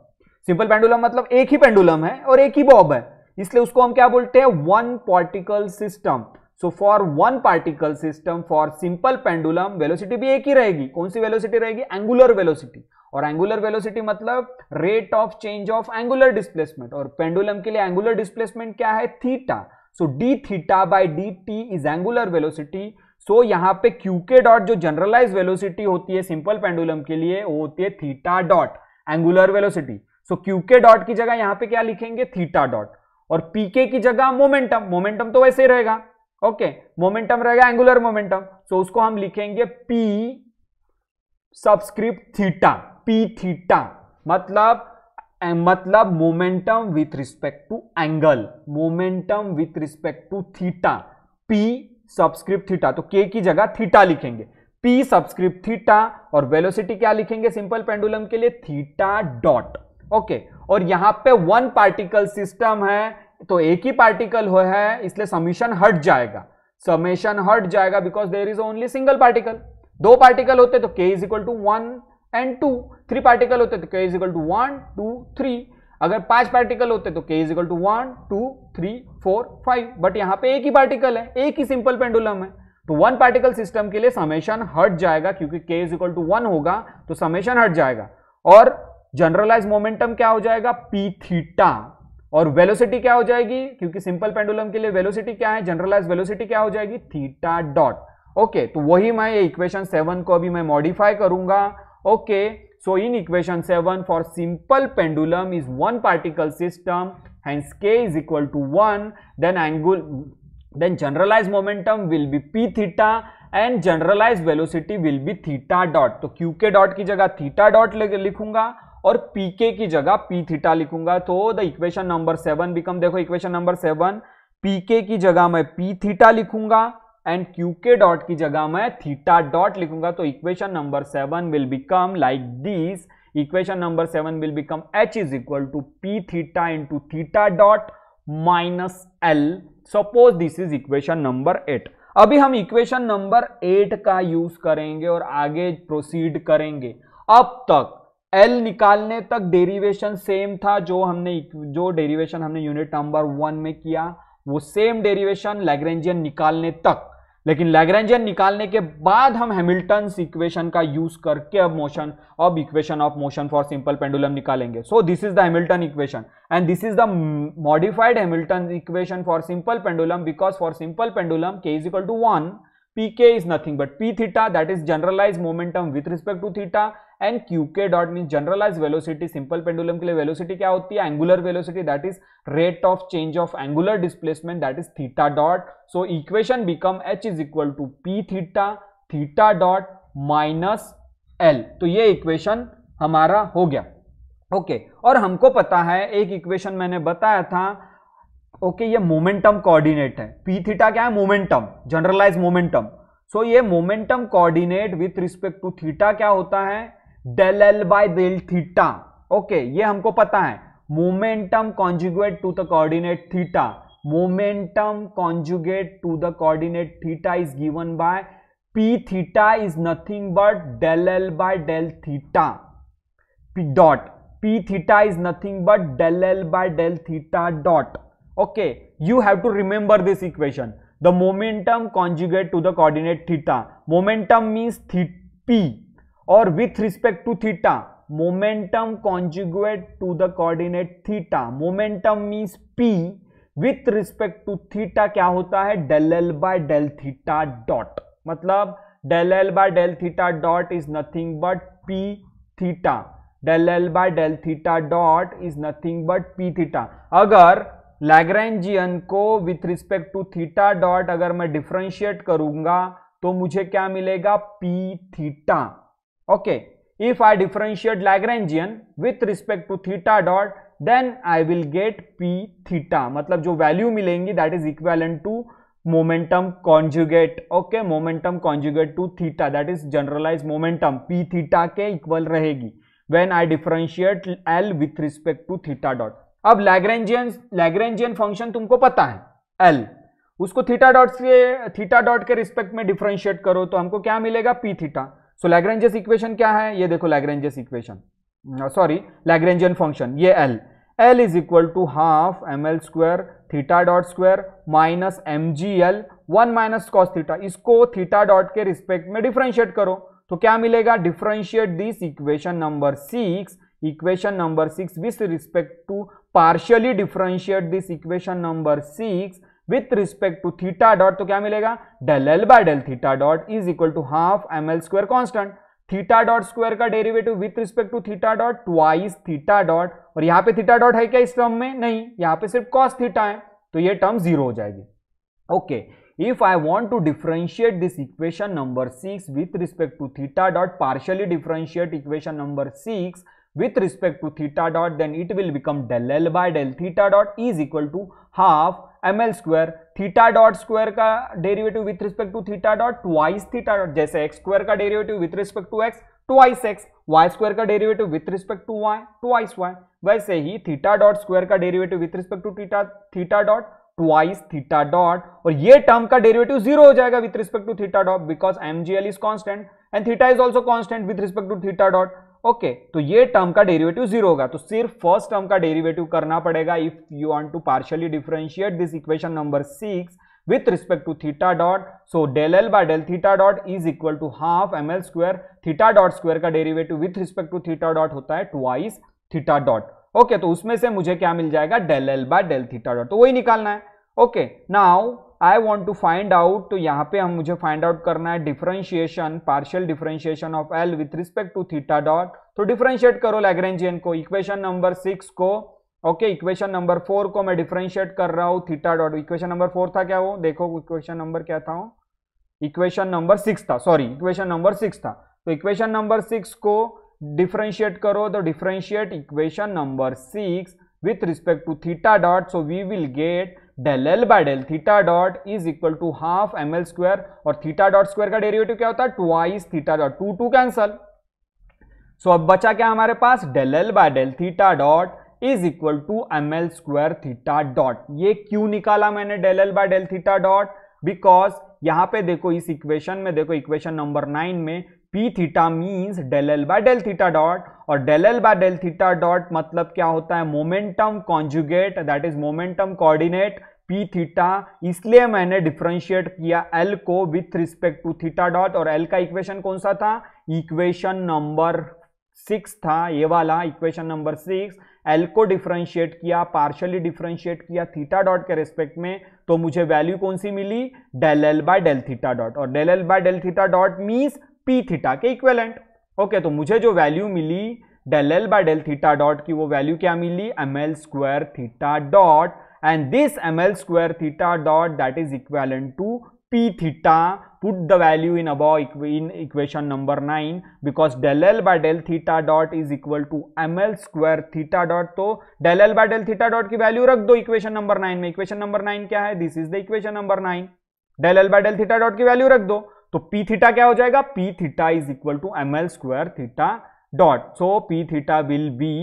Simple pendulum मतलब एक ही पेंडुलम है और एक ही बॉब है, इसलिए उसको हम क्या बोलते हैं? one particle system. So for one particle system, for simple pendulum, velocity भी एक ही रहेगी। कौन सी वेलोसिटी रहेगी? Angular velocity. और एंगुलर वेलोसिटी मतलब rate of change of angular displacement, और पेंडुलम के लिए एंगुलर डिस्प्लेसमेंट क्या है? Theta. So D theta by D T is angular velocity. So यहां पे क्यूके डॉट जो जनरलाइज वेलोसिटी होती है सिंपल पेंडुलम के लिए, वो होती है theta dot, angular velocity. So QK dot की जगह यहां पे क्या लिखेंगे? Theta dot. और पीके की जगह मोमेंटम, मोमेंटम तो वैसे ही रहेगा। ओके, मोमेंटम रहेगा एंगुलर मोमेंटम, सो उसको हम लिखेंगे P subscript theta, P theta मतलब momentum with respect to angle, momentum with respect to theta, P subscript theta. तो के की जगह थीटा लिखेंगे, पी सबस्क्रिप्ट थीटा, और वेलोसिटी क्या लिखेंगे सिंपल पेंडुलम के लिए? Theta dot. ओके, और यहां पे वन पार्टिकल सिस्टम है तो एक ही पार्टिकल हो है, इसलिए समीशन हट जाएगा, समेशन हट जाएगा because there is only single particle. दो पार्टिकल होते तो k is equal to 1 and 2, 3 particle होते तो k इज इक्वल टू 1 2 3, अगर 5 पार्टिकल होते तो k is equal to 1 2 3 4 5, but यहां पे एक ही पार्टिकल है, एक ही सिंपल पेंडुलम है, तो वन पार्टिकल सिस्टम के लिए समेशन हट जाएगा, क्योंकि k इज इक्वल टू 1 होगा तो समेशन हट जाएगा, और जनरलाइज मोमेंटम क्या हो जाएगा? p थीटा, और वेलोसिटी क्या हो जाएगी? क्योंकि सिंपल पेंडुलम के लिए वेलोसिटी क्या है? जनरलाइज वेलोसिटी क्या हो जाएगी? Theta dot. ओके, तो वही मैं ये इक्वेशन 7 को अभी मैं मॉडिफाई करूंगा। Okay, so in equation 7 for simple pendulum is one particle system, hence k is equal to 1, then generalized momentum will be p theta and generalized velocity will be theta dot। तो qk dot की जगह theta dot लिखूंगा और pk की जगह p theta लिखूंगा, तो the equation number 7 become, देखो इक्वेशन नंबर 7 pk की जगह मैं p थीटा लिखूंगा एंड qk डॉट की जगह मैं थीटा डॉट लिखूंगा, तो equation number 7 will become like this, equation number 7 will become h is equal to p theta into theta dot minus l, suppose this is equation number 8। अभी हम equation number 8 का use करेंगे और आगे proceed करेंगे। अब तक L निकालने तक डेरिवेशन सेम था, जो डेरिवेशन हमने यूनिट नंबर 1 में किया वो सेम डेरिवेशन लैग्रेंजियन निकालने तक, लेकिन लैग्रेंजियन निकालने के बाद हम हैमिल्टन्स इक्वेशन का यूज करके अब equation of motion for simple pendulum निकालेंगे। So this is the Hamilton equation and this is the modified Hamilton equation for simple pendulum, because for simple pendulum k is equal to 1, pk is nothing but p theta, that is generalized momentum with respect to theta, and qk dot means generalized velocity। Simple pendulum के लिए velocity क्या होती है? Angular velocity, that is rate of change of angular displacement, that is theta dot. So equation become h is equal to p theta theta dot minus l, तो ये equation हमारा हो गया। ओके, और हमको पता है एक इक्वेशन मैंने बताया था, ओके, ये मोमेंटम कोऑर्डिनेट है, पी थीटा क्या है? Momentum, generalise momentum. सो ये momentum coordinate with respect to theta क्या होता है? Del L by del theta. Okay, ये हमको पता है। Momentum conjugate to the coordinate theta, momentum conjugate to the coordinate theta is given by P theta is nothing but del L by del theta dot, P theta is nothing but del L by del theta dot. Okay, you have to remember this equation. The momentum conjugate to the coordinate theta. Momentum means p, or with respect to theta. Momentum conjugate to the coordinate theta. Momentum means p. With respect to theta क्या होता है? del L by del theta dot. मतलब del L by del theta dot is nothing but p theta. del L by del theta dot is nothing but p theta. अगर Lagrangian को with respect to theta dot अगर मैं differentiate करूंगा तो मुझे क्या मिलेगा? P theta. Okay, if I differentiate Lagrangian with respect to theta dot then I will get p theta, मतलब जो वैल्यू मिलेंगी that is equivalent to momentum conjugate. Okay, momentum conjugate to theta, that is generalize momentum p theta के equal रहेगी when I differentiate l with respect to theta dot. अब Lagrangian function तुमको पता है L, उसको theta dot के respect में differentiate करो तो हमको क्या मिलेगा? P theta. So Lagrange's equation क्या है? ये देखो Lagrange's equation, sorry Lagrangian function, ये L is equal to half ml square theta dot square minus mgl 1 minus cos theta. इसको थीटा डॉट के रिस्पेक्ट में डिफरेंशिएट करो तो क्या मिलेगा? Differentiate this equation number 6, equation number 6 with respect to partially differentiate this equation number 6 with respect to theta dot, तो क्या मिलेगा? Del L by del theta dot is equal to half ml square constant, theta dot square का derivative with respect to theta dot twice theta dot, और यहां पे theta dot है क्या इस टर्म में? नहीं, यहां पे सिर्फ कॉस थीटा है, तो ये टर्म जीरो हो जाएगी। Okay, if I want to differentiate this equation number 6 with respect to theta dot, partially differentiate equation number 6 with respect to theta dot, then it will become del L by del theta dot is equal to half ml square, theta dot square का derivative with respect to theta dot twice theta dot, जैसे x square का derivative with respect to x twice x, y square का derivative with respect to y twice y, वैसे ही theta dot square का derivative with respect to theta dot twice theta dot, और ये term का derivative zero हो जाएगा with respect to theta dot because mgl is constant and theta is also constant with respect to theta dot. Okay, तो ये term का derivative zero होगा, तो सिर्फ फर्स्ट टर्म का डेरिवेटिव करना पड़ेगा if you want to partially differentiate this equation number 6 with respect to theta dot. So del L by del theta dot is equal to half ml square, theta dot square का derivative with respect to theta dot होता है twice theta dot. Okay, तो उसमें से मुझे क्या मिल जाएगा? del L by del theta dot, तो वही निकालना है। Okay, now I want to find out, तो यहाँ पे मुझे फाइंड आउट करना है differentiation, partial differentiation of L with respect to theta dot. तो डिफरेंशिएट करो लैग्रेंजियन को, इक्वेशन नंबर 6 को, ओके, इक्वेशन नंबर 4 को मैं डिफरेंशिएट कर रहा हूँ थीटा डॉट। इक्वेशन नंबर 4 था क्या? वो देखो इक्वेशन नंबर क्या था, इक्वेशन नंबर 6 था, सॉरी इक्वेशन नंबर 6 था। तो इक्वेशन नंबर 6 को डिफरेंशिएट करो, तो differentiate equation number 6 with respect to theta dot, so we will get del L by del theta dot is equal to half ml square, और theta dot square का derivative क्या होता है, twice theta dot, 2 cancel. सो अब बचा क्या हमारे पास, del L by del theta dot is equal to ml square theta dot। ये क्यों निकाला मैंने del L by del theta dot, because यहां पे देखो इस इक्वेशन में, देखो इक्वेशन नंबर 9 में p theta means del L by del theta dot, और del L by del theta dot मतलब क्या होता है, momentum conjugate, that is momentum coordinate p theta. इसलिए मैंने डिफरेंशिएट किया L को with respect to theta dot, और L का इक्वेशन कौन सा था, इक्वेशन नंबर 6 था, ये वाला इक्वेशन नंबर 6। L को डिफरेंशिएट किया, पार्शियली डिफरेंशिएट किया थीटा डॉट के रेस्पेक्ट में, तो मुझे वैल्यू कौन सी मिली, del L by del theta dot, और del L by del theta dot means p theta के इक्विवेलेंट। ओके, तो मुझे जो वैल्यू मिली del L by del theta dot की, वो वैल्यू क्या मिली, ml square theta dot, and this ml square theta dot that is equivalent to p theta. Put the value in above in equation number 9 because del L by del theta dot is equal to ml square theta dot, तो del L by del theta dot की value रख दो equation number 9 में। Equation number 9 क्या है, this is the equation number 9, del L by del theta dot की value रख दो, तो p थीटा क्या हो जाएगा, p theta is equal to ml square theta dot, so p theta will be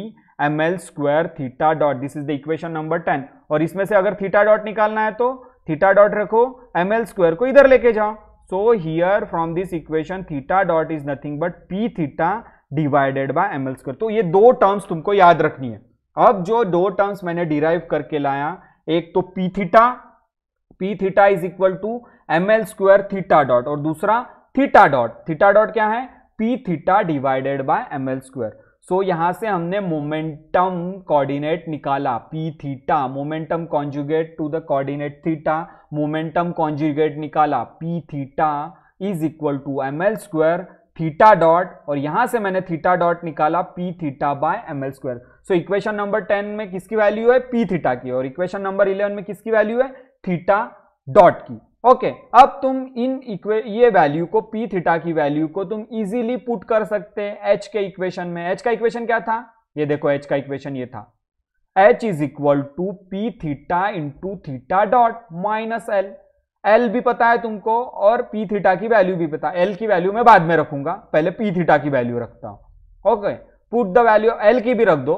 ml square theta dot, this is the equation number 10। और इसमें से अगर थीटा डॉट निकालना है तो थीटा डॉट रखो, ml स्क्वायर को इधर लेके जाओ, so here from this equation theta dot is nothing but p theta divided by ml square. तो ये दो टर्म्स तुमको याद रखनी है। अब जो दो टर्म्स मैंने डिराइव करके लाया, एक तो p theta is equal to ml square theta dot, और दूसरा थीटा डॉट क्या है, p theta divided by ml square. सो यहां से हमने मोमेंटम कोऑर्डिनेट निकाला, p theta, momentum conjugate to the coordinate theta, momentum conjugate निकाला, p theta is equal to ml square theta dot, और यहां से मैंने थीटा डॉट निकाला p theta by ml square. सो इक्वेशन नंबर 10 में किसकी वैल्यू है, p थीटा की, और इक्वेशन नंबर 11 में किसकी वैल्यू है, थीटा डॉट की। ओके, अब तुम ये वैल्यू को, p थीटा की वैल्यू को तुम इजीली पुट कर सकते हैं h के इक्वेशन में। h का इक्वेशन क्या था, ये देखो h का इक्वेशन ये था, h is equal to p theta into theta dot minus l भी पता है तुमको, और p थीटा की वैल्यू भी पता है। l की वैल्यू मैं बाद में रखूंगा, पहले p थीटा की वैल्यू रखता हूं। Okay, put the value, l की भी रख दो,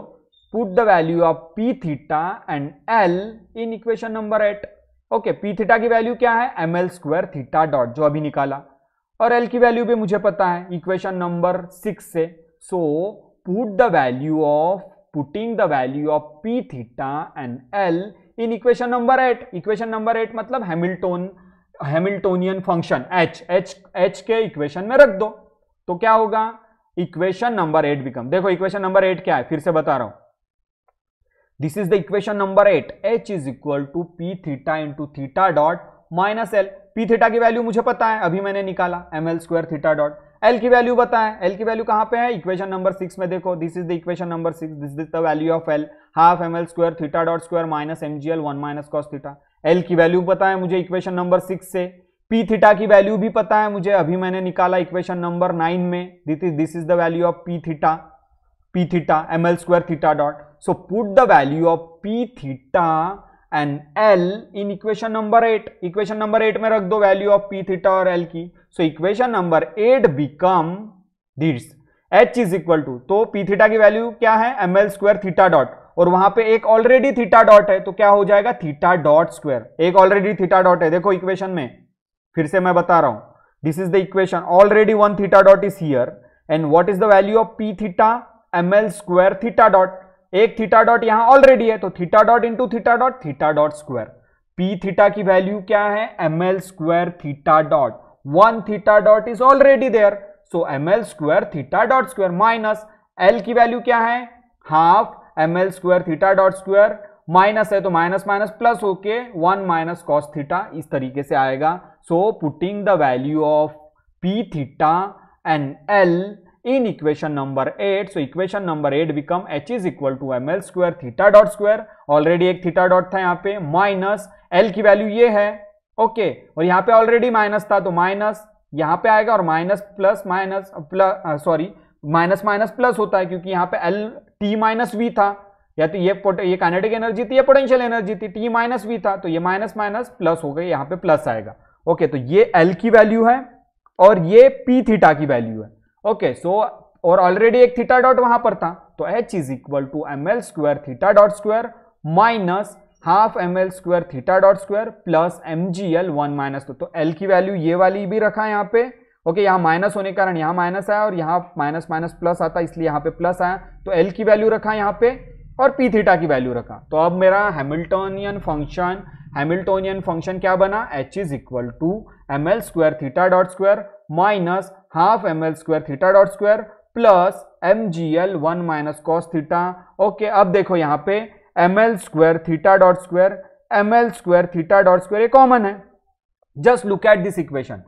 put the value of p theta and l in equation number 8। Okay, p theta की वैल्यू क्या है, ml स्क्वायर थीटा डॉट, जो अभी निकाला, और l की वैल्यू भी मुझे पता है इक्वेशन नंबर 6 से। So putting the value of p theta and l in equation number 8। Equation number 8 मतलब हैमिल्टोनियन फंक्शन h के इक्वेशन में रख दो, तो क्या होगा, इक्वेशन नंबर 8 बिकम, देखो इक्वेशन नंबर 8 क्या है, फिर से बता रहा हूं, this is the equation number 8, h is equal to p theta into theta dot minus l। p theta की वैल्यू मुझे पता है, अभी मैंने निकाला, ml square theta dot. l की वैल्यू पता है, l की वैल्यू कहां पे है, इक्वेशन नंबर 6 में देखो, this is the equation number 6, this is the value of l, half ml square theta dot square minus mgl 1 minus cos theta. l की वैल्यू पता है मुझे इक्वेशन नंबर 6 से, p थीटा की वैल्यू भी पता है मुझे, अभी मैंने निकाला इक्वेशन नंबर 9 में, this is the value of p theta ml square theta dot. So put the value of p theta and l in equation number 8। Equation number 8 में रख दो वैल्यू ऑफ p थीटा और l की। So equation number 8 become this, h is equal to, तो p theta की value क्या है, ml square theta dot, और वहां पे एक ऑलरेडी थीटा डॉट है, तो क्या हो जाएगा, थीटा डॉट स्क्वायर, एक ऑलरेडी थीटा डॉट है, देखो इक्वेशन में, फिर से मैं बता रहा हूं, this is the equation, already one theta dot is here, and what is the value of p theta, ml square theta dot, एक थीटा डॉट यहां ऑलरेडी है, तो theta dot into theta dot square. p theta की value क्या है, ml square theta dot, one theta dot is already there, so ml square theta dot square minus l की value क्या है, half ml square theta dot square, minus है तो minus minus plus होके 1 minus cos theta, इस तरीके से आएगा। सो putting the value of p theta and l in equation number 8, so equation number 8 become h is equal to ml square theta dot square, already एक theta dot था यहाँ पे, minus l की value ये है, ओके, और यहाँ पे ऑलरेडी माइनस था, तो माइनस यहाँ पे आएगा, और minus plus minus sorry minus minus plus होता है, क्योंकि यहाँ पे एल टी माइनस वी था, या तो ये काइनेटिक एनर्जी थी, ये पोटेंशियल एनर्जी थी, टी माइनस वी था, तो ये माइनस माइनस प्लस हो गई, यहाँ पे प्लस आएगा। ओके, तो ये एल की वैल्यू है और ये पी थीटा की वैल्यू है। ओके, सो और ऑलरेडी एक थीटा डॉट वहां पर था, तो h is equal to m L square theta dot square minus half M L square theta dot square plus M G L one minus, तो l की value ये वाली भी रखा है यहाँ पे। ओके, यहाँ माइनस होने के कारण यहाँ माइनस आया और यहाँ माइनस माइनस प्लस आता, इसलिए यहाँ पे प्लस आया, तो एल की वैल्यू रखा यहाँ पे और पी थीटा की वैल्यू रखा। तो अब मेरा हैमिल्टोनियन फंक्शन क्या बना, H is equal to m L square theta dot square minus half M L square theta dot square plus M G L one minus cos theta. Okay, अब देखो यहाँ पे m L square theta dot square, M L square theta dot square ये common है, just look at this equation,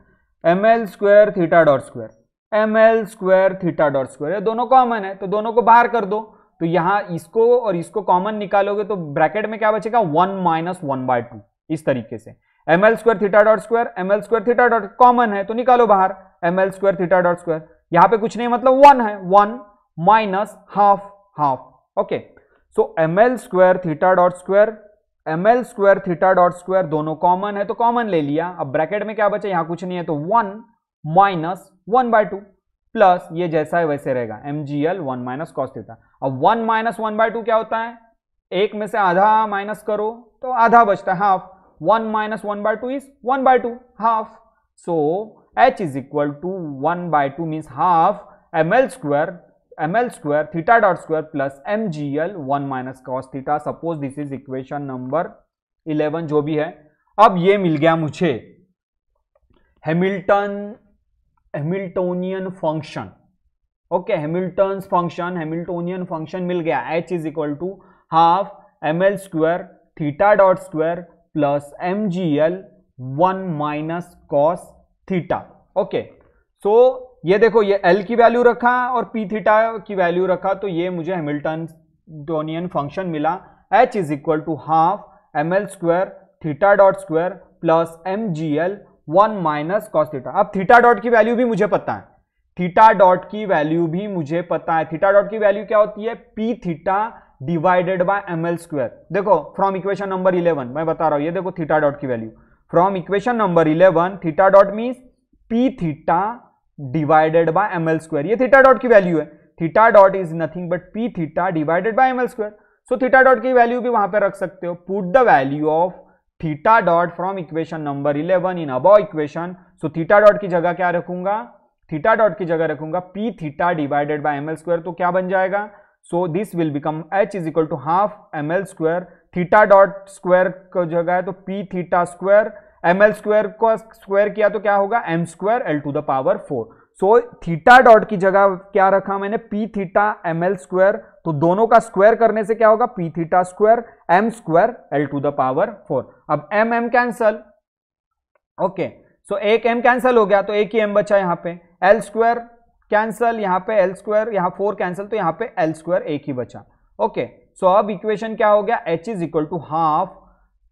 m L square theta dot square, M L square theta dot square, ये दोनों common है, तो दोनों को बाहर कर दो, तो यहां इसको और इसको कॉमन निकालोगे तो ब्रैकेट में क्या बचेगा, 1 माइनस 1/2, इस तरीके से M L square theta dot square, M L square theta dot common है तो निकालो बाहर M L square theta dot square, यहां पे कुछ नहीं मतलब 1 है, 1 minus half half. Okay, so M L square theta dot square, M L square theta dot square दोनों कॉमन है तो कॉमन ले लिया, अब ब्रैकेट में क्या बचा, यहां कुछ नहीं है तो 1 माइनस 1/2 प्लस ये जैसा है वैसे रहेगा m G L one minus cos theta. अब 1 माइनस 1/2 क्या होता है, एक में से आधा माइनस करो तो आधा बचता है, half, 1 minus 1/2 is 1/2 half, so H is equal to 1/2 means half M L square theta dot square plus M G L one minus cos theta. Suppose this is equation number 11 जो भी है। अब ये मिल गया मुझे Hamiltonian function. Okay, Hamiltonian function मिल गया, H is equal to half M L square theta dot square plus M G L one minus cos theta. Okay, so ये देखो ये एल की वैल्यू रखा और पी थीटा की वैल्यू रखा, तो ये मुझे हैमिल्टोनियन फंक्शन मिला, h is equal to half M L square theta dot square plus M G L one minus cos theta. अब थीटा डॉट की वैल्यू भी मुझे पता है, थीटा डॉट की वैल्यू भी मुझे पता है, थीटा डॉट की वैल्यू क्या होती है, P theta divided by M L square. देखो फ्रॉम इक्वेशन नंबर 11 मैं बता रहा हूं, ये देखो थीटा डॉट की value from equation number 11, theta dot means P theta divided by M L square, ये थीटा डॉट की वैल्यू है, theta dot is nothing but P theta divided by M L square. So theta dot की value भी वहां पे रख सकते हो, put the value of theta dot from equation number 11 in above equation. So theta dot की जगह क्या रखूंगा, थीटा डॉट की जगह रखूंगा P theta divided by M L square, तो क्या बन जाएगा, so this will become H is equal to half M L square, theta dot square को जगह है तो P theta square, M L square को स्क्वायर किया तो क्या होगा M square L to the power 4। So theta dot की जगह क्या रखा मैंने, P theta M L square, तो दोनों का स्क्वायर करने से क्या होगा, P theta square M square L to the power 4। अब M M cancel, okay, so एक एम कैंसल हो गया तो एक ही एम बचा यहाँ पे, एल स्क्वायर कैंसल, यहाँ पे एल स्क्वायर, यहाँ 4 कैंसल, तो यहाँ पे एल स्क्वायर एक ही बचा। ओके, सो अब इक्वेशन क्या हो गया, H is equal to half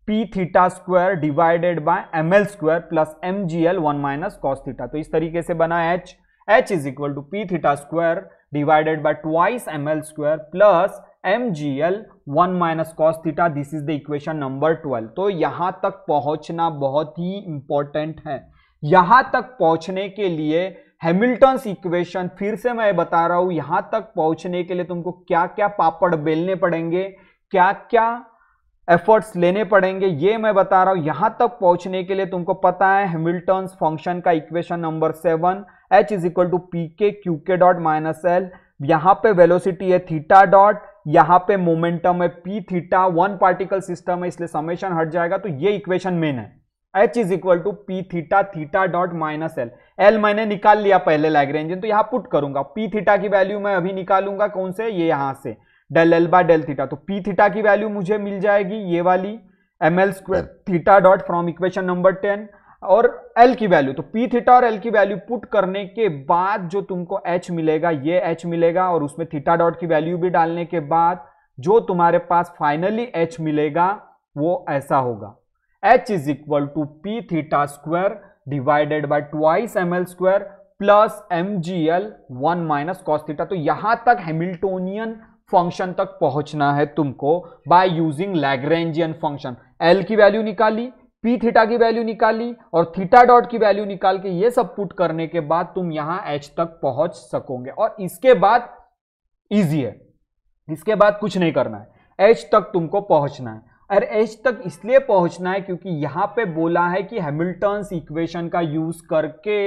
P theta square divided by M L square plus M G L one minus cos theta. तो इस तरीके से बना H is equal to P theta square divided by twice M L square plus M G L one minus cos theta. This is the equation number 12। तो यहां तक पहुंचना बहुत ही इंपॉर्टेंट है, यहां तक पहुंचने के लिए हैमिल्टन्स इक्वेशन फिर से मैं बता रहा हूं, यहां तक पहुंचने के लिए तुमको क्या क्या पापड़ बेलने पड़ेंगे, क्या क्या एफर्ट्स लेने पड़ेंगे, ये मैं बता रहा हूं। यहां तक पहुंचने के लिए तुमको पता है हैमिल्टन्स फंक्शन का equation number 7, H is equal to P K Q K dot minus L, यहां पे वेलोसिटी है थीटा डॉट, यहां पे मोमेंटम है P theta, one particle system है इसलिए समेशन हट जाएगा, तो ये इक्वेशन मेन है, H is equal to P theta theta dot minus L. L मैंने निकाल लिया पहले लैग्रेंजियन, तो यहां पुट करूंगा, पी थीटा की वैल्यू मैं अभी निकालूंगा कौन से, ये यहां से del L by del theta, तो पी थीटा की वैल्यू मुझे मिल जाएगी ये वाली M L square theta dot from equation number 10, और एल की वैल्यू, तो पी थीटा और एल की वैल्यू पुट करने के बाद जो तुमको एच मिलेगा ये एच मिलेगा, और उसमें थीटा डॉट की वैल्यू भी डालने के बाद जो तुम्हारे पास फाइनली एच मिलेगा वो ऐसा होगा, H is equal to P theta square divided by twice M L square plus mgl 1 minus cos theta. तो यहां तक हैमिल्टोनियन फंक्शन तक पहुंचना है तुमको by using Lagrangian function. L की वैल्यू निकाली, पी थीटा की वैल्यू निकाली और थीटा डॉट की वैल्यू निकाल के ये सब पुट करने के बाद तुम यहां एच तक पहुंच सकोगे और इसके बाद इजी है, इसके बाद कुछ नहीं करना है, एच तक तुमको पहुंचना है। और एच तक इसलिए पहुंचना है क्योंकि यहां पे बोला है कि हैमिल्टन्स इक्वेशन का यूज करके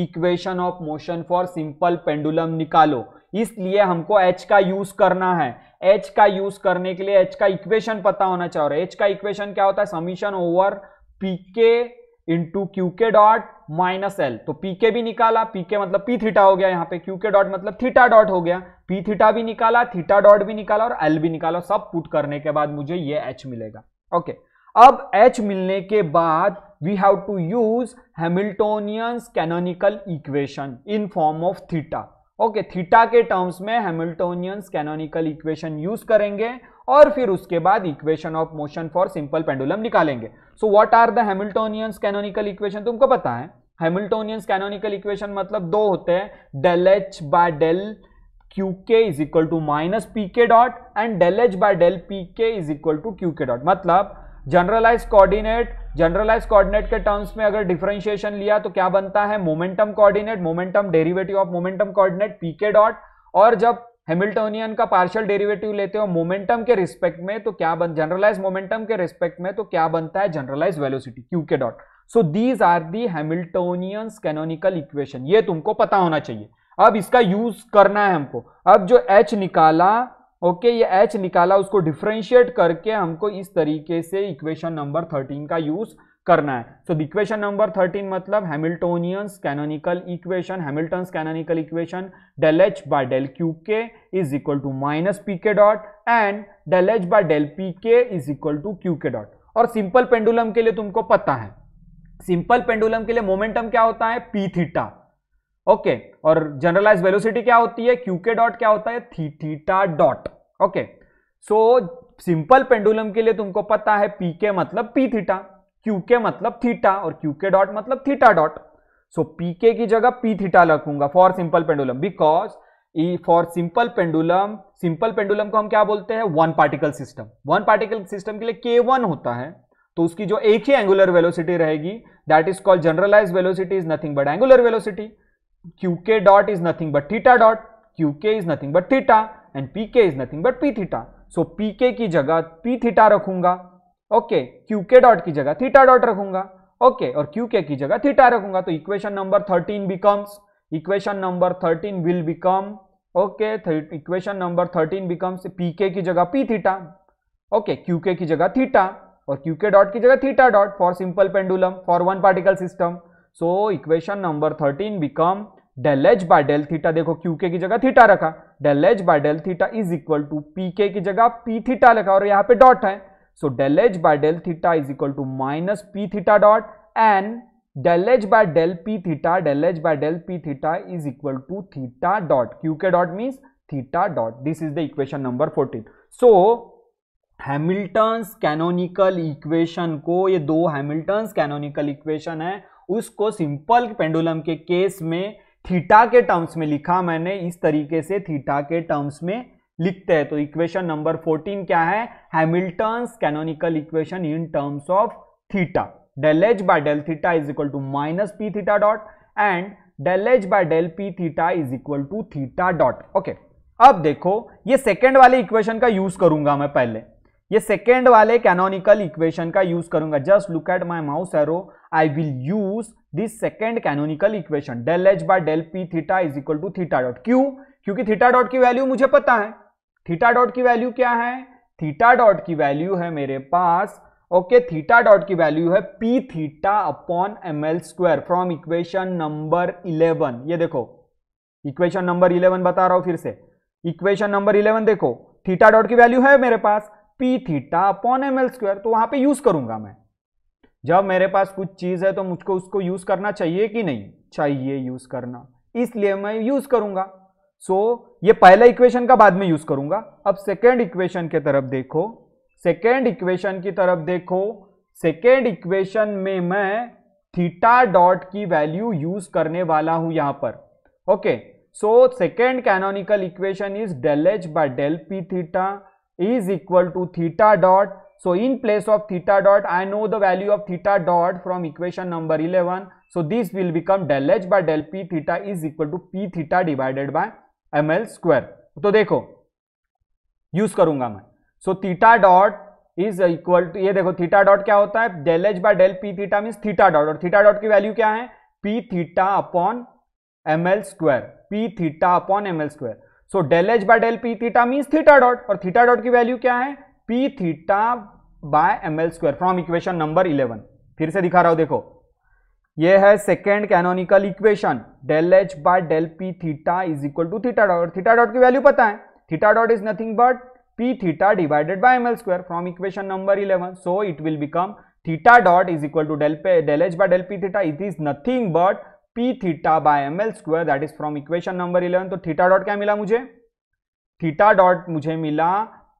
equation of motion for simple pendulum निकालो, इसलिए हमको एच का यूज करना है। एच का यूज करने के लिए एच का इक्वेशन पता होना चाहिए और एच का इक्वेशन क्या होता है, समीशन ओवर पीके इंटू क्यूके डॉट माइनस एल। तो पीके भी निकाला, पीके मतलब पी थीटा हो गया, यहाँ पे क्यूके डॉट मतलब थीटा डॉट हो गया, पी थीटा भी निकाला, थीटा डॉट भी निकाला और एल भी निकाला। सब पुट करने के बाद मुझे ये एच मिलेगा। ओके, अब एच मिलने के बाद we have to use Hamiltonian's canonical equation in form of theta. Okay, theta के टर्म्स में हैमिल्टोनियंस कैनोनिकल इक्वेशन यूज करेंगे और फिर उसके बाद equation of motion for simple pendulum निकालेंगे। So what are the Hamiltonian's canonical equation, तुमको पता है हैमिल्टोनियंस कैनोनिकल इक्वेशन मतलब दो होते हैं, del H by del Q K is equal to minus P K dot and del H by del P K is equal to Q K dot. मतलब generalize coordinate के terms में अगर differentiation लिया तो क्या बनता है, momentum coordinate, momentum derivative of momentum coordinate P K dot, और जब हैमिल्टोनियन का पार्शियल डेरिवेटिव लेते हो मोमेंटम के रिस्पेक्ट में तो क्या जनरलाइज मोमेंटम के रिस्पेक्ट में तो क्या बनता है, generalize velocity Q K dot. So these are the Hamiltonian's canonical equation, ये तुमको पता होना चाहिए। अब इसका यूज करना है हमको। अब जो एच निकाला, ओके, ये एच निकाला, उसको डिफरेंशिएट करके हमको इस तरीके से इक्वेशन नंबर 13 का यूज करना है। सो इक्वेशन नंबर 13 मतलब Hamiltonian's canonical equation, Hamilton's canonical equation del H by del Q K is equal to minus P K dot and del H by del P K is equal to Q K dot. और simple pendulum के लिए तुमको पता है, simple pendulum के लिए momentum क्या होता है, पी थीटा। ओके, और जनरलाइज वेलोसिटी क्या होती है, क्यू के डॉट क्या होता है, theta dot. Okay, so simple pendulum के लिए तुमको पता है पी के मतलब पी थीटा, क्यू के मतलब थीटा और क्यू के डॉट मतलब थीटा डॉट। सो पी के की जगह पी थीटा रखूंगा for simple pendulum, because for simple pendulum को हम क्या बोलते हैं, one particle system. One particle system के लिए K1 होता है, तो उसकी जो एक ही एंगुलर वेलोसिटी रहेगी that is called generalize velocity is nothing but angular velocity. QK dot is nothing but theta dot, QK is nothing but theta and PK is nothing but P theta. So PK की जगह P theta रखूंगा, okay, QK dot की जगह theta dot रखूंगा, okay, और QK की जगह theta रखूंगा। तो equation number 13 becomes, equation number 13 will become, okay, equation number 13 becomes PK की जगह P थीटा, ओके, QK की जगह थीटा और QK डॉट की जगह theta dot for simple pendulum for one particle system. So equation number 13 become del H by del theta, देखो QK की जगह थीटा रखा, del H by del theta is equal to PK की जगह P theta रखा और यहाँ पे डॉट है। So del H by del theta is equal to minus P theta dot and del H by del P theta, del H by del P theta is equal to theta dot, QK dot means theta dot. This is the equation number 14। So Hamilton's canonical equation को, ये दो Hamilton's canonical equation है, उसको simple pendulum के case में theta के terms में लिखा मैंने, इस तरीके से थीटा के टर्म्स में लिखते हैं। तो इक्वेशन नंबर 14 क्या है, Hamilton's canonical equation in terms of theta, del H by del theta is equal to minus P theta dot and del H by del P theta is equal to theta dot. Okay, अब देखो ये second वाले equation का use करूंगा मैं, पहले ये second वाले कैनोनिकल इक्वेशन का यूज करूंगा। Just look at my mouse arrow, I will use this second canonical equation, del H by del P theta is equal to theta dot. क्यों, क्योंकि थीटा डॉट की वैल्यू मुझे पता है। Theta dot की value क्या है, थीटा डॉट की वैल्यू है मेरे पास, ओके, थीटा डॉट की वैल्यू है P theta upon M L square from equation number 11। ये देखो इक्वेशन नंबर 11 बता रहा हूं फिर से, इक्वेशन नंबर 11 देखो, थीटा डॉट की वैल्यू है मेरे पास P theta upon M L square, तो वहां पे यूज करूंगा मैं। जब मेरे पास कुछ चीज है तो मुझको उसको यूज करना चाहिए कि नहीं चाहिए, यूज करना, इसलिए मैं यूज करूंगा। सो ये पहला इक्वेशन का बाद में यूज करूंगा। अब सेकेंड इक्वेशन की तरफ देखो, सेकेंड इक्वेशन की तरफ देखो, सेकेंड इक्वेशन में मैं थीटा डॉट की वैल्यू यूज करने वाला हूं यहां पर। Okay, so second canonical equation is del H by del P theta is equal to theta dot. So in place of theta dot, I know the value of theta dot from equation number 11. So this will become del H by del P theta is equal to P theta divided by ml square. तो देखो use करूंगा मैं, so theta dot is equal to, ये देखो theta dot क्या होता है, del H by del P theta means theta dot, और थीटा डॉट की वैल्यू क्या है, P theta upon ml square, P theta upon ml square. So del H by del P theta means theta dot, और theta dot की value क्या है, P theta by ml square from equation number 11। फिर से दिखा रहा हूं, देखो ये है second canonical equation, del H by del P theta is equal to theta dot, theta dot की वैल्यू पता है, theta dot is nothing but P theta divided by ml square from equation number 11. So it will become theta dot is equal to del H by del P theta. It is nothing but P theta by ml square, that is from equation number 11. तो theta dot क्या मिला मुझे, theta dot मुझे मिला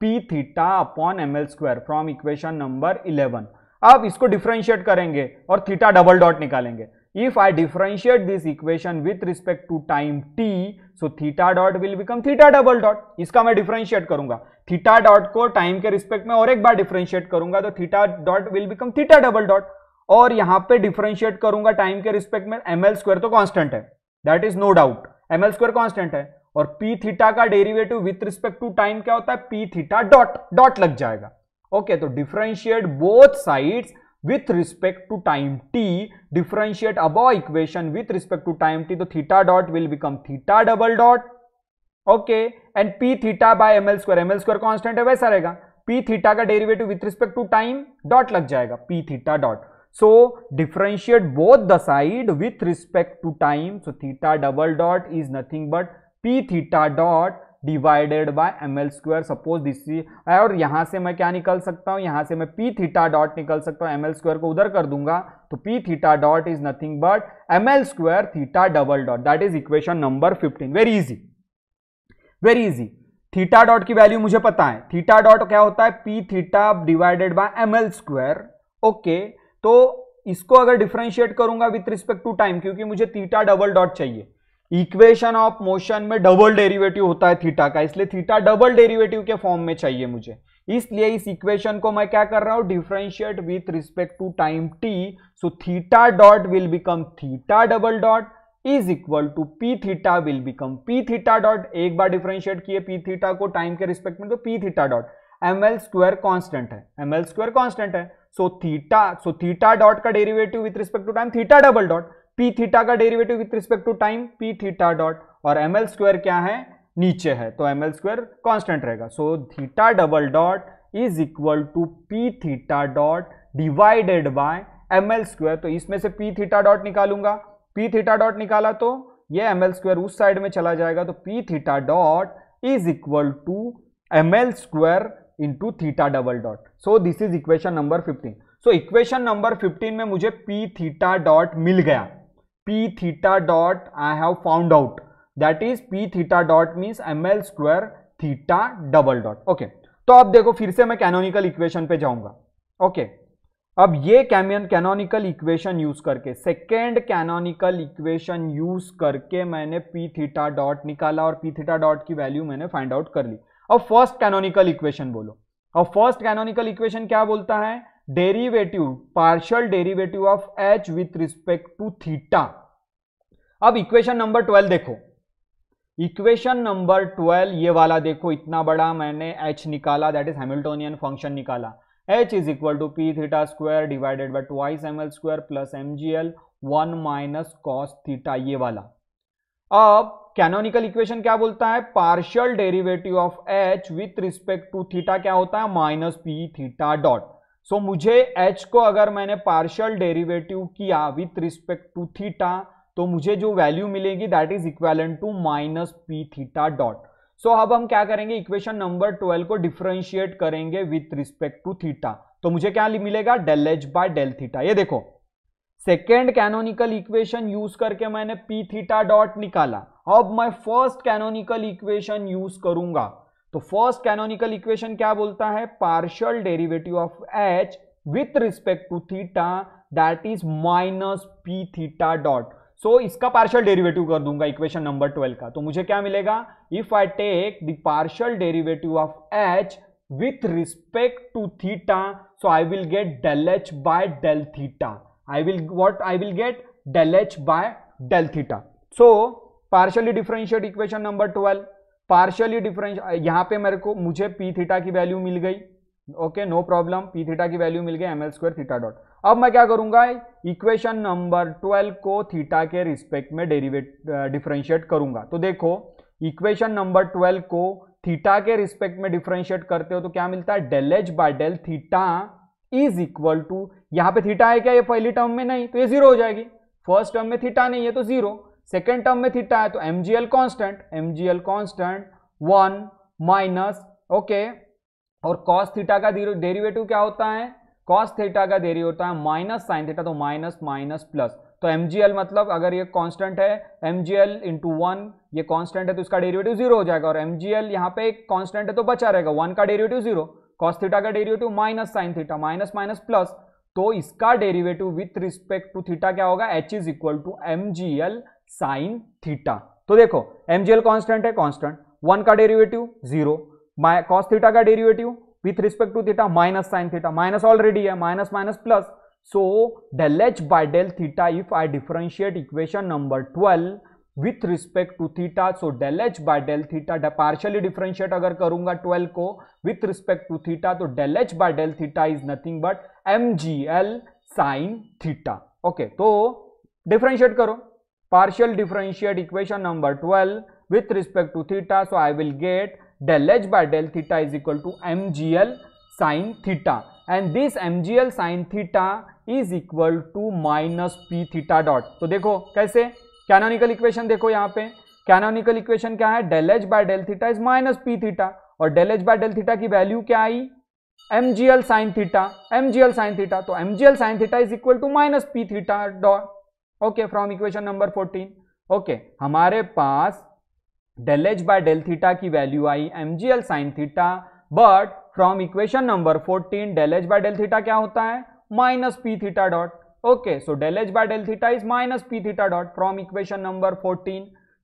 P theta upon ml square from equation number 11. अब इसको differentiate करेंगे और थीटा डबल डॉट निकालेंगे। If I differentiate this equation with respect to time t, so theta dot will become theta double dot. इसका मैं differentiate करूंगा, theta dot को time के रिस्पेक्ट में और एक बार डिफरेंशिएट करूंगा तो theta dot will become theta double dot, और यहां पे डिफरेंशिएट करूंगा टाइम के रिस्पेक्ट में, ml स्क्वायर तो कांस्टेंट है, that is no doubt, ml square constant है, और p थीटा का derivative with respect to time क्या होता है, p थीटा डॉट, डॉट लग जाएगा। ओके, तो differentiate both sides with respect to time t, differentiate above equation with respect to time t, तो theta dot will become theta double dot, okay, and p theta by ml square constant है वैसा रहेगा, p theta का derivative with respect to time dot लग जाएगा, p theta dot. So differentiate both the side with respect to time, so theta double dot is nothing but p theta dot divided by ml square, suppose this, और यहां से मैं क्या निकल सकता हूं, यहां से मैं p थीटा डॉट निकल सकता हूं, ml स्क्वायर को उधर कर दूंगा तो p theta dot is nothing but ml square theta double dot, that is equation number 15। Very easy, very easy. Theta dot की वैल्यू मुझे पता है, थीटा डॉट क्या होता है, p theta divided by ml square. Okay, तो इसको अगर डिफरेंशिएट करूंगा विथ रिस्पेक्ट टू टाइम, क्योंकि मुझे थीटा डबल डॉट चाहिए, इक्वेशन ऑफ मोशन में डबल डेरिवेटिव होता है थीटा का, इसलिए थीटा डबल डेरिवेटिव के फॉर्म में चाहिए मुझे, इसलिए इस इक्वेशन को मैं क्या कर रहा हूं, differentiate with respect to time t, so theta dot will become theta double dot is equal to p theta will become p theta dot, एक बार डिफरेंशिएट किए p थीटा को टाइम के रिस्पेक्ट में तो p theta dot, ml square constant है, ml square constant है, so theta dot का derivative with respect to time theta double dot, p theta का derivative with respect to time p theta dot, और ml square क्या है, नीचे है, तो ml स्क्वायर कांस्टेंट रहेगा, so theta double dot is equal to p theta dot divided by ml square. तो इसमें से p थीटा डॉट निकालूंगा, p थीटा डॉट निकाला तो ये ml स्क्वायर उस साइड में चला जाएगा, तो p theta dot is equal to ml square into theta double dot. So this is equation number 15। सो इक्वेशन नंबर 15 में मुझे p थीटा डॉट मिल गया, p theta dot I have found out, that is p theta dot means ml square theta double dot. Okay, तो अब देखो फिर से मैं कैनोनिकल इक्वेशन पे जाऊंगा। ओके, अब ये कैनोनिकल इक्वेशन यूज करके, सेकेंड कैनोनिकल इक्वेशन यूज करके मैंने p थीटा डॉट निकाला और p थीटा डॉट की वैल्यू मैंने फाइंड आउट कर ली। अब फर्स्ट कैनोनिकल इक्वेशन बोलो, और फर्स्ट कैनोनिकल इक्वेशन क्या बोलता है, derivative, partial derivative of h with respect to theta. अब इक्वेशन नंबर 12 देखो, इक्वेशन नंबर 12 ये वाला देखो, इतना बड़ा मैंने h निकाला, दैट इज हैमिल्टोनियन फंक्शन निकाला, h is equal to p theta square divided by twice ml square plus mgl 1 minus cos theta, ये वाला। अब कैनोनिकल इक्वेशन क्या बोलता है, partial derivative of h with respect to theta क्या होता है, minus p theta dot. So मुझे h को अगर मैंने पार्शियल डेरिवेटिव किया विथ रिस्पेक्ट टू थीटा तो मुझे जो वैल्यू मिलेगी that is equivalent to minus p theta dot. So अब हम क्या करेंगे, इक्वेशन नंबर 12 को डिफरेंशिएट करेंगे विथ रिस्पेक्ट टू थीटा, तो मुझे क्या मिलेगा, del H by del theta. ये देखो सेकेंड कैनोनिकल इक्वेशन यूज करके मैंने p थीटा डॉट निकाला, अब मैं फर्स्ट कैनोनिकल इक्वेशन यूज करूंगा, तो फर्स्ट कैनोनिकल इक्वेशन क्या बोलता है, partial derivative of h with respect to theta that is minus P theta dot. So इसका पार्शियल डेरिवेटिव कर दूंगा इक्वेशन नंबर 12 का, तो मुझे क्या मिलेगा, if I take the partial derivative of H with respect to theta, so I will get del h by del theta. I will get del h by del theta. So partially differentiate equation number 12, partially differentiate, यहां पे मुझे p theta की value मिल गई, okay no problem, p theta की value मिल गई ml square theta dot. अब मैं क्या करूंगा, इक्वेशन नंबर 12 को थीटा के रिस्पेक्ट में डिफरेंशिएट करूंगा। तो देखो इक्वेशन नंबर 12 को थीटा के रिस्पेक्ट में डिफरेंशिएट करते हो तो क्या मिलता है, del H by del theta is equal to, यहां पे थीटा है क्या, ये पहली टर्म में नहीं तो ये जीरो हो जाएगी, फर्स्ट टर्म में थीटा नहीं है तो जीरो, सेकेंड टर्म में थीटा है तो mgl कांस्टेंट 1 माइनस, ओके, और cos थीटा का डेरिवेटिव क्या होता है, cos थीटा का डेरिवेटिव होता है माइनस साइन थीटा, तो माइनस माइनस प्लस, तो mgl मतलब अगर ये कांस्टेंट है mgl इंटू 1, ये कांस्टेंट है तो इसका डेरिवेटिव जीरो हो जाएगा, और mgl यहाँ पे एक कांस्टेंट है तो बचा रहेगा, 1 का डेरिवेटिव जीरो, cos थीटा का derivative minus sine theta, minus minus plus, तो इसका derivative with respect to theta क्या होगा, h is equal to mgl sine theta. तो देखो mgl कांस्टेंट है, कांस्टेंट, 1 का डेरिवेटिव जीरो, cos थीटा का derivative with respect to theta minus sine theta, minus already है, minus minus plus, so del h by del theta, if I differentiate equation number 12 with respect to theta, so del h by del theta partially differentiate अगर करूंगा 12 को with respect to theta, तो del h by del theta is nothing but mgl sin theta। okay, तो differentiate करो, partial differentiate equation number 12 with respect to theta, so I will get del h by del theta is equal to mgl sin theta, and this mgl sin theta is equal to minus p theta dot. तो देखो कैसे, canonical equation देखो, यहाँ पे canonical equation क्या है, del H by del theta is minus p theta, और del H by del theta की वैल्यू क्या आई, mgl sin theta, mgl sin theta, तो mgl sin theta is equal to minus p theta dot, okay, from equation number 14। Okay, हमारे पास del H by del theta की value आई mgl sin theta, but from equation number 14 del H by del theta क्या होता है, minus p theta dot. Okay, so del H by del theta is minus p theta dot from equation number 14,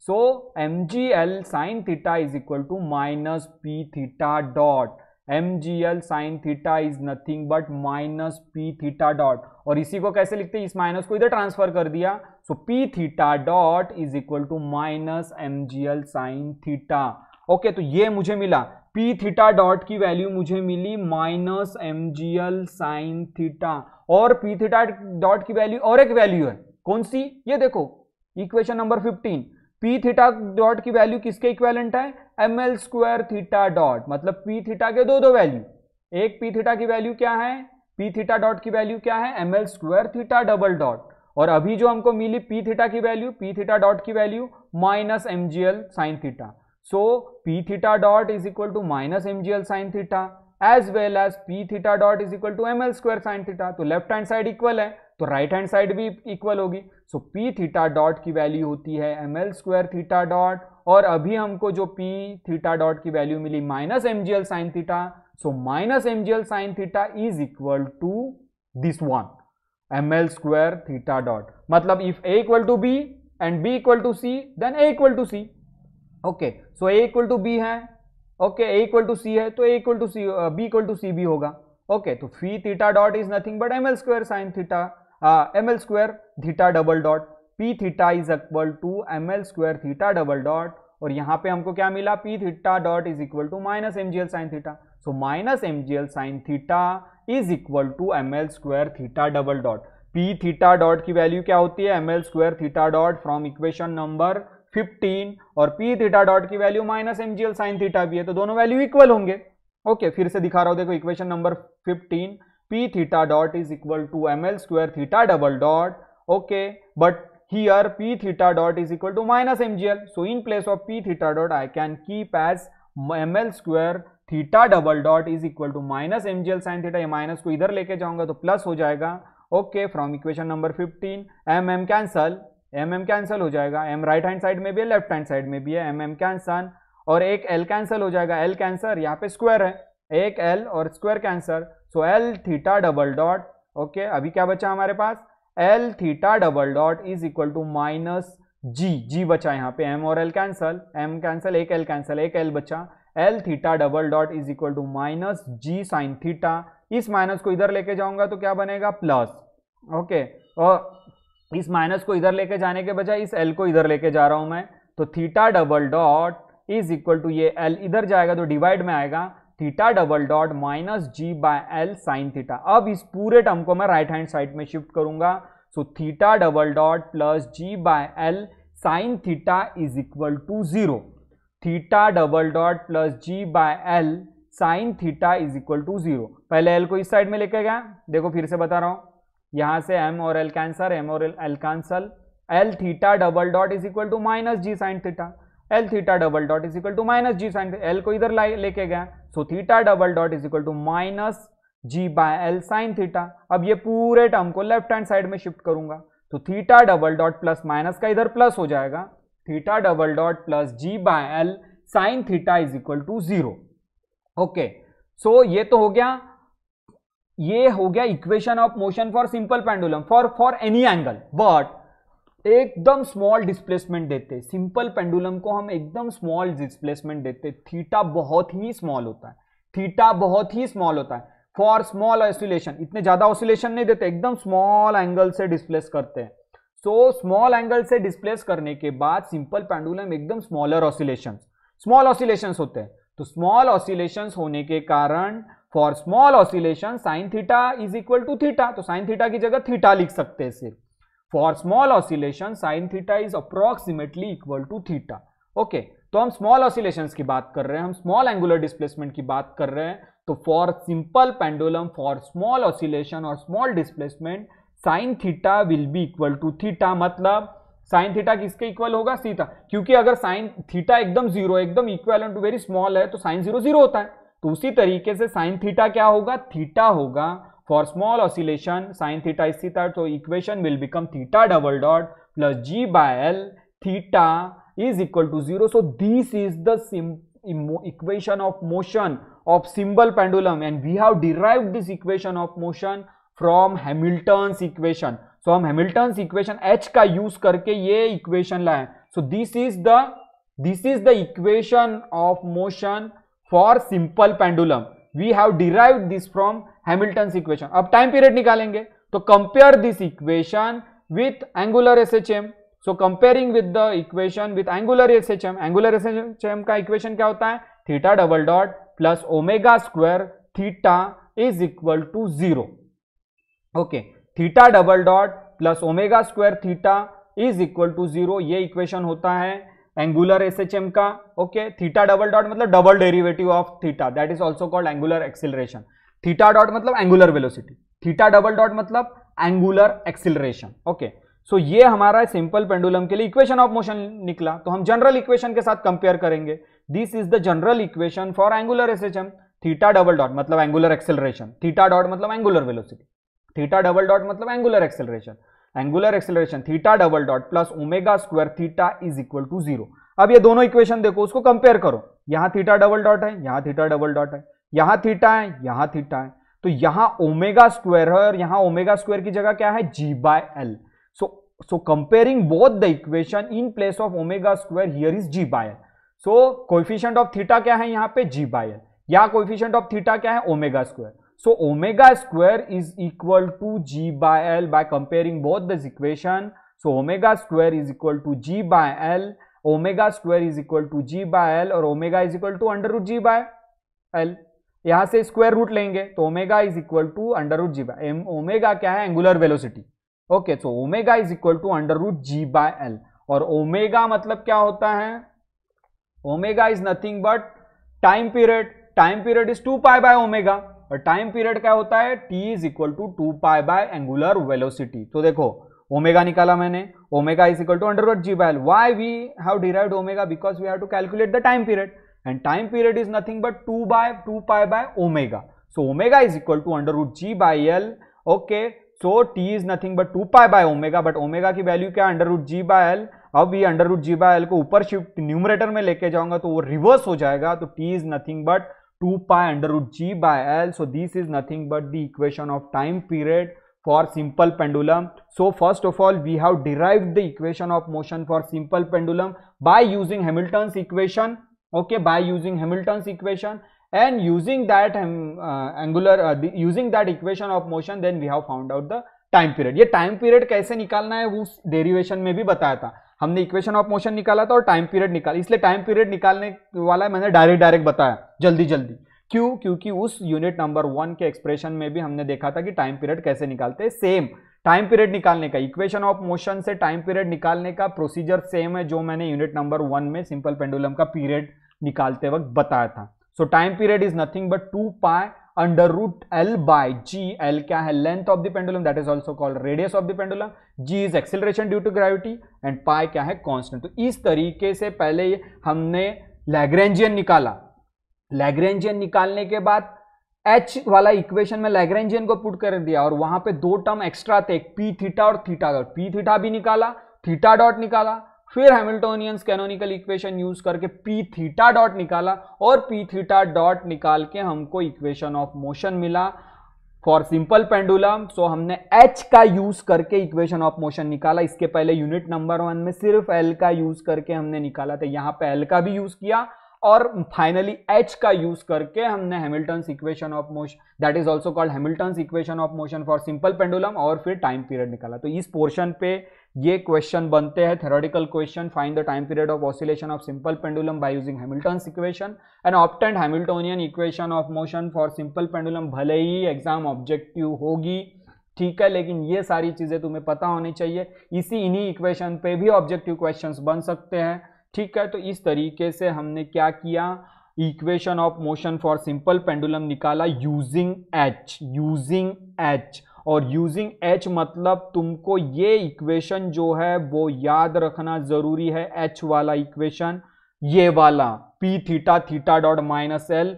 so mgl sin theta is equal to minus p theta dot, mgl sin theta is nothing but minus p theta dot, और इसी को कैसे लिखते हैं, इस minus को इधर transfer कर दिया, so p theta dot is equal to minus mgl sin theta. Okay, तो ये मुझे मिला, p थीटा डॉट की वैल्यू मुझे मिली माइनस mgl sin थीटा, और p थीटा डॉट की वैल्यू और एक वैल्यू है, कौन सी, ये देखो equation number 15, p theta dot की वैल्यू किसके इक्विवेलेंट है, ml स्क्वायर थीटा डॉट, मतलब p थीटा के दो वैल्यू, एक p थीटा की वैल्यू क्या है, p थीटा डॉट की वैल्यू क्या है, ml square theta double dot, और अभी जो हमको मिली p थीटा की वैल्यू, p थीटा डॉट की value minus mgl sin theta, so p theta dot is equal to minus mgl sin theta as well as p theta dot is equal to ml square sin theta, तो left hand side equal है तो right hand side भी equal होगी, सो p theta dot की value होती है ml square theta dot, और अभी हमको जो p थीटा डॉट की वैल्यू मिली minus mgl sin theta, so minus mgl sin theta is equal to this one ml square theta dot, मतलब if a equal to b and b equal to c then a equal to c। Okay, so a equal to b है, okay, a equal to c है तो a equal to c, b equal to c भी होगा। Okay, तो फी theta dot is nothing but ml square sine theta, ml square theta double dot, p theta is equal to ml square theta double dot, और यहाँ पे हमको क्या मिला, p theta dot is equal to minus mgl sine theta, so minus mgl sine theta is equal to ml square theta double dot. p theta dot की value क्या होती है, ml square theta dot from equation number 15, और p theta dot की value minus mgl sine theta भी है, तो दोनों वैल्यू इक्वल होंगे। ओके, फिर से दिखा रहा हूं, देखो equation number 15, p theta dot is equal to ml square theta double dot, okay, but here p theta dot is equal to minus mgl, so in place of p theta dot I can keep as ml square theta double dot is equal to minus mgl sine theta, ये माइनस को इधर लेके जाऊंगा तो plus हो जाएगा। Okay, from equation number 15 mm cancel, mm cancel हो जाएगा, m राइट हैंड साइड में भी है लेफ्ट हैंड साइड में भी है, mm कैंसल, और एक l कैंसिल हो जाएगा, l कैंसर, यहाँ पे स्क्वायर है, एक l और square cancel, so l theta double dot okay अभी क्या बचा हमारे पास, L theta double dot is equal to minus G बचा यहाँ पे, एम और एल कैंसल, एम कैंसल, एक एल कैंसल, एक एल बचा, L theta double dot is equal to minus G sine theta. इस माइनस को इधर लेके जाऊंगा तो क्या बनेगा, प्लस। ओके और इस माइनस को इधर लेके जाने के बजाय इस एल को इधर लेके जा रहा हूं मैं, तो theta double dot is equal to, ये एल इधर जाएगा तो डिवाइड में आएगा, theta double dot minus G by L sine theta. अब इस पूरे टर्म को मैं राइट हैंड साइड में शिफ्ट करूंगा, so theta double dot plus G by L sine theta is equal to 0। Theta double dot plus G by L sine theta is equal to 0। पहले L को इस side में लेके गया, देखो फिर से बता रहा हूं, यहां से एम और एल कैंसल, एम और L cancel, L theta double dot is equal to minus G sine theta, L theta double dot is equal to minus G sine, L को इधर लेके गया, so theta double dot is equal to minus G by L sine theta. अब ये पूरे term को left hand side में shift करूंगा, तो theta double dot plus minus का इधर प्लस हो जाएगा, theta double dot plus G by L sine theta is equal to 0। Okay so ये तो हो गया, ये हो गया equation of motion for simple pendulum for any angle, but एकदम स्मॉल डिस्प्लेसमेंट देते, सिंपल पेंडुलम को हम एकदम स्मॉल डिस्प्लेसमेंट देते, थीटा बहुत ही स्मॉल होता है, थीटा बहुत ही स्मॉल होता है। फॉर स्मॉल ऑसिलेशन इतने ज्यादा ऑसिलेशन नहीं देते, एकदम स्मॉल एंगल से डिस्प्लेस करते हैं। सो स्मॉल एंगल से डिस्प्लेस करने के बाद सिंपल पेंडुलम एकदम स्मॉलर ऑसिलेशन, स्मॉल ऑसिलेशंस होते हैं, तो स्मॉल ऑसिलेशंस होने के कारण for small oscillation sine theta is equal to theta, तो साइन थीटा की जगह थीटा लिख सकते हैं सिर्फ। For small oscillation sine theta is approximately equal to theta. Okay तो हम स्मॉल ऑसिलेशंस की बात कर रहे हैं, हम स्मॉल एंगुलर डिस्प्लेसमेंट की बात कर रहे हैं, तो for simple pendulum for small oscillation और small displacement sine theta will be equal to theta, मतलब साइन थीटा किसके इक्वल होगा, थीटा, क्योंकि अगर साइन थीटा एकदम जीरो, एकदम इक्वल टू वेरी स्मॉल है, तो साइन जीरो जीरो होता है, तो उसी तरीके से साइन थीटा क्या होगा, थीटा होगा for small oscillation, sine theta is theta, तो equation will become theta double dot plus G by L theta is equal to 0। So this is the equation of motion of simple pendulum, and we have derived this equation of motion from Hamilton's equation. So हम Hamilton's equation H का use करके ये equation लाए, so this is the equation of motion for simple pendulum. We have derived this from Hamilton's equation. अब time period निकालेंगे, तो compare this equation with angular SHM. So comparing with the equation with angular SHM, angular SHM का equation क्या होता है, theta double dot plus omega square theta is equal to 0। Okay theta double dot plus omega square theta is equal to 0, ये equation होता है angular SHM का। Okay theta double dot मतलब double derivative of theta, that is also called angular acceleration. Theta dot मतलब angular velocity, theta double dot मतलब angular acceleration. Okay so ये हमारा simple pendulum के लिए इक्वेशन ऑफ मोशन निकला, तो हम जनरल इक्वेशन के साथ कंपेयर करेंगे। This is the general equation for angular SHM, theta double dot मतलब एंगुलर एक्सिलरेशन, थीटा डॉट मतलब angular velocity, theta double dot मतलब angular acceleration, theta double dot plus omega square theta is equal to 0। अब ये दोनों equation देखो, उसको compare करो, यहां थीटा डबल डॉट है, यहां थीटा डबल डॉट है, यहां थीटा है, यहां थीटा है, तो यहां ओमेगा स्क्वायर है और यहां ओमेगा स्क्वायर की जगह क्या है, G by L. So comparing both the equation in place of omega square, here is g by l. So coefficient of theta क्या है यहाँ पे, g by l, या coefficient of theta क्या है, omega square. So omega square is equal to g by l by comparing both this equation. So omega square is equal to g by l, omega square is equal to g by l और omega is equal to under root g by l. यहाँ से square root लेंगे तो omega is equal to under root G by, omega क्या है, angular velocity. Okay so omega is equal to under root G by L, और omega मतलब क्या होता है, omega is nothing but time period, time period is 2 pi by omega, और time period क्या होता है, T is equal to 2 pi by angular velocity. तो देखो ओमेगा निकाला मैंने, omega is equal to under root G by L. Why we have derived omega, because we have to calculate the time period, and time period is nothing but 2 pi by omega. So omega is equal to under root G by L. Okay so t is nothing but 2 pi by omega, but omega की value क्या है, under root G by L. अब ये under root G by L को ऊपर shift numerator में लेके जाऊंगा तो वो रिवर्स हो जाएगा, तो t is nothing but 2 pi under root G by L. So this is nothing but the equation of time period for simple pendulum. So first of all, we have derived the equation of motion for simple pendulum by using Hamilton's equation. Okay, by using Hamilton's equation, and using that using that equation of motion, then we have found out the time period. ये time period कैसे निकालना है वो उस derivation में भी बताया था हमने. इक्वेशन ऑफ मोशन निकाला था और टाइम पीरियड निकाला, इसलिए टाइम पीरियड निकालने वाला मैंने डायरेक्ट बताया जल्दी जल्दी. क्यों? क्योंकि उस यूनिट नंबर 1 के एक्सप्रेशन में भी हमने देखा था कि टाइम पीरियड कैसे निकालते हैं. सेम टाइम पीरियड निकालने का, इक्वेशन ऑफ मोशन से टाइम पीरियड निकालने का प्रोसीजर सेम है जो मैंने यूनिट नंबर 1 में सिंपल पेंडुलम का पीरियड निकालते वक्त बताया था. So time period is nothing but 2 pi under root L by G. L क्या है? Length of the pendulum, that is also called radius of the pendulum. G is acceleration due to gravity and pi क्या है? Constant. तो इस तरीके से पहले हमने लैग्रेंजियन निकाला. लैग्रेंजियन निकालने के बाद एच वाला इक्वेशन में लैग्रेंजियन को पुट कर दिया और वहां पे दो टर्म एक्स्ट्रा थे, पी थीटा और थीटा डॉट. पी थीटा भी निकाला, थीटा डॉट निकाला, फिर हैमिल्टोनियंस कैनोनिकल इक्वेशन यूज करके पी थीटा डॉट निकाला और पी थीटा डॉट निकाल के हमको इक्वेशन ऑफ मोशन मिला फॉर सिंपल पेंडुलम. सो हमने एच का यूज करके इक्वेशन ऑफ मोशन निकाला. इसके पहले यूनिट नंबर 1 में सिर्फ एल का यूज करके हमने निकाला था, यहां पे एल का भी यूज किया और फाइनली एच का यूज करके हमने Hamilton's equation of motion, that is also called Hamilton's equation of motion for simple pendulum, और फिर टाइम पीरियड निकाला. तो इस पोर्शन पे ये क्वेश्चन बनते हैं, theoretical question. Find the time period of oscillation of simple pendulum by using Hamilton's equation and obtained Hamiltonian equation of motion for simple pendulum. भले ही एग्जाम ऑब्जेक्टिव होगी, ठीक है, लेकिन ये सारी चीजें तुम्हें पता होनी चाहिए. इन्हीं इक्वेशन पे भी ऑब्जेक्टिव क्वेश्चंस बन सकते हैं, ठीक है. तो इस तरीके से हमने क्या किया, equation of motion for simple pendulum निकाला यूजिंग एच. और यूजिंग एच मतलब तुमको ये इक्वेशन जो है वो याद रखना जरूरी है. एच वाला इक्वेशन, ये वाला P theta theta dot minus L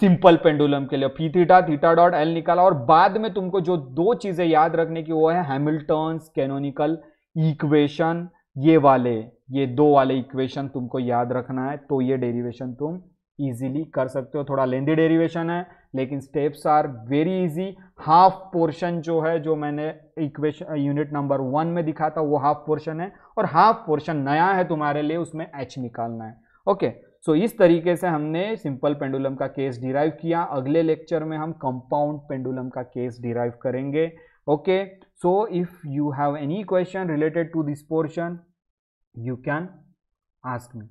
simple pendulum के लिए, P theta theta dot L निकाला. और बाद में तुमको जो दो चीजें याद रखने की वो है हैमिल्टन्स कैनोनिकल इक्वेशन, ये दो वाले इक्वेशन तुमको याद रखना है. तो ये डेरिवेशन तुम इजीली कर सकते हो. थोड़ा लेंदी डेरिवेशन है लेकिन steps are very easy. Half portion जो है, जो मैंने इक्वेशन यूनिट नंबर 1 में दिखा था, वो हाफ पोर्शन है और हाफ पोर्शन नया है तुम्हारे लिए, उसमें एच निकालना है. ओके, सो इस तरीके से हमने सिंपल पेंडुलम का केस डिराइव किया. अगले लेक्चर में हम कंपाउंड पेंडुलम का केस डिराइव करेंगे. Okay, so if you have any question related to this portion, you can ask me.